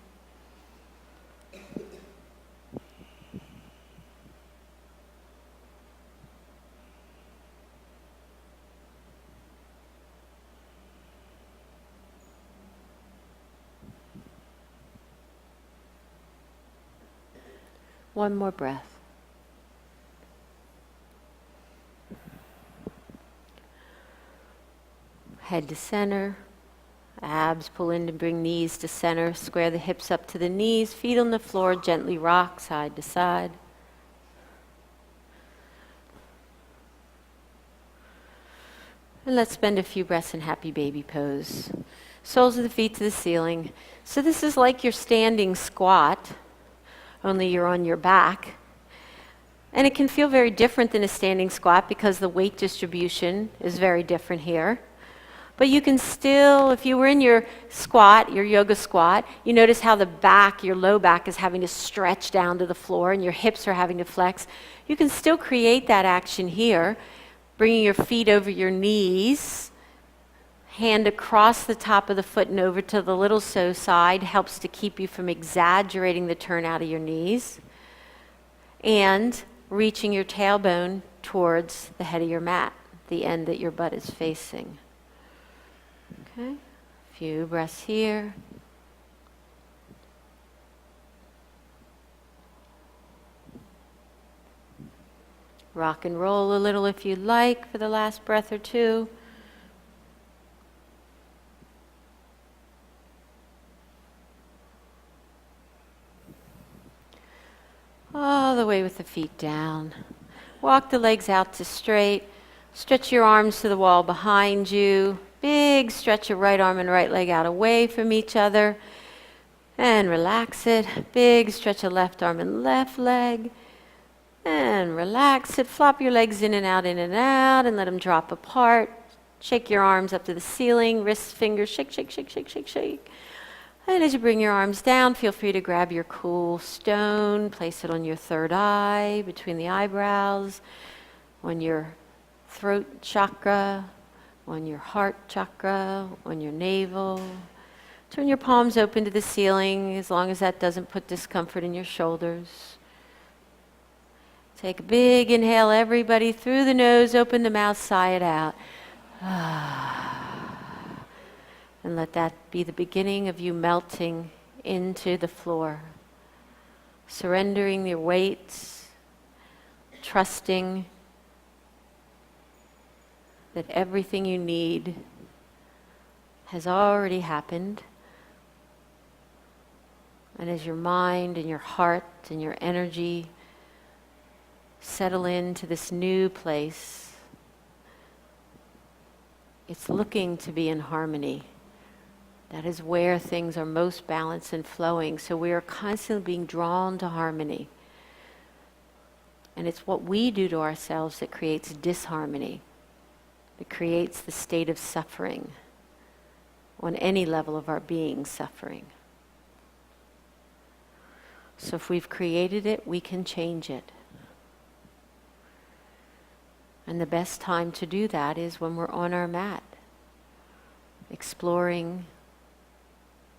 One more breath. Head to center. Abs pull in to bring knees to center. Square the hips up to the knees. Feet on the floor. Gently rock side to side. And let's spend a few breaths in happy baby pose. Soles of the feet to the ceiling. So this is like your standing squat, only you're on your back. And it can feel very different than a standing squat because the weight distribution is very different here. But you can still, if you were in your squat, your yoga squat, you notice how the back, your low back is having to stretch down to the floor and your hips are having to flex. You can still create that action here, bringing your feet over your knees, hand across the top of the foot and over to the little toe side, helps to keep you from exaggerating the turn out of your knees, and reaching your tailbone towards the head of your mat, the end that your butt is facing. Okay, a few breaths here. Rock and roll a little if you'd like for the last breath or two. All the way with the feet down. Walk the legs out to straight. Stretch your arms to the wall behind you. Big stretch your right arm and right leg out away from each other. And relax it. Big stretch your left arm and left leg. And relax it. Flop your legs in and out, and let them drop apart. Shake your arms up to the ceiling. Wrists, fingers, shake, shake, shake, shake, shake, shake. And as you bring your arms down, feel free to grab your cool stone, place it on your third eye, between the eyebrows, on your throat chakra, on your heart chakra, on your navel. Turn your palms open to the ceiling, as long as that doesn't put discomfort in your shoulders. Take a big inhale, everybody, through the nose, open the mouth, sigh it out. And let that be the beginning of you melting into the floor. Surrendering your weights, trusting that everything you need has already happened. And as your mind and your heart and your energy settle into this new place, it's looking to be in harmony. That is where things are most balanced and flowing. So we are constantly being drawn to harmony. And it's what we do to ourselves that creates disharmony. It creates the state of suffering on any level of our being suffering. So if we've created it, we can change it. And the best time to do that is when we're on our mat, exploring,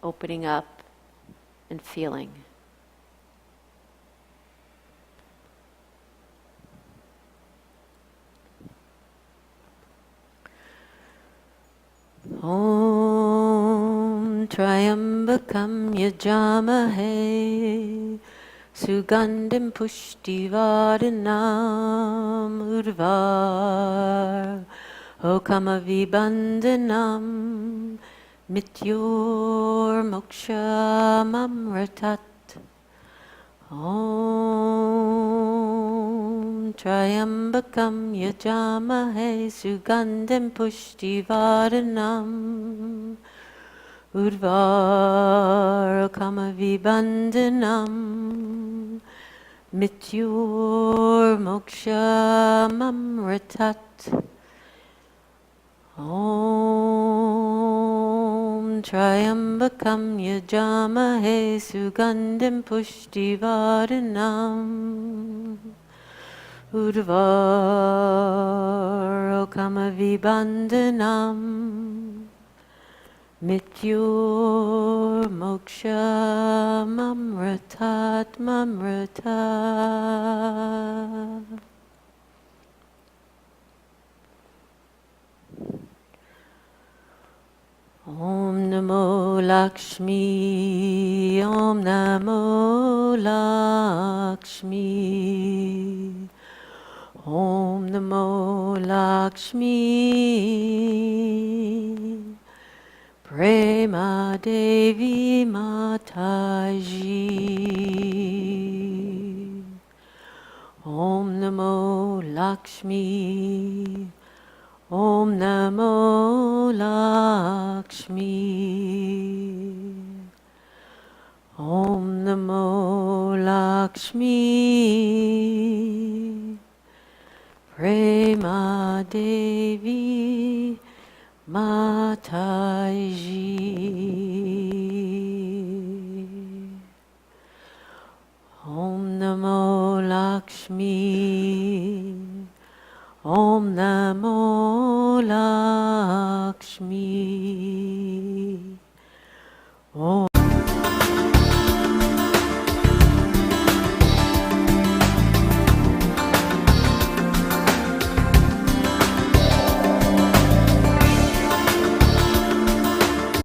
opening up, and feeling. Om Triambakam Yajamahe Sugandhim pushtivardhanam urvar Okamavibandhanam Mityor mokshamamratat Om Triambakam yajamahe sugandhim pushtivardhanam Urvar Okamavibandhanam Mityor mokshamamratat Om Triambakam yajamahe sugandhim pushtivardhanam Urvar Okamavibandhanam Mityor mokshamamratat mamratat. Om Namo Lakshmi, Om Namo Lakshmi, Om Namo Lakshmi, Prema Devi Mataji. Om Namo Lakshmi, Om Namo Lakshmi, Om Namo Lakshmi, Prema Devi Mataji. Om Namo Lakshmi, Om Namo Lakshmi.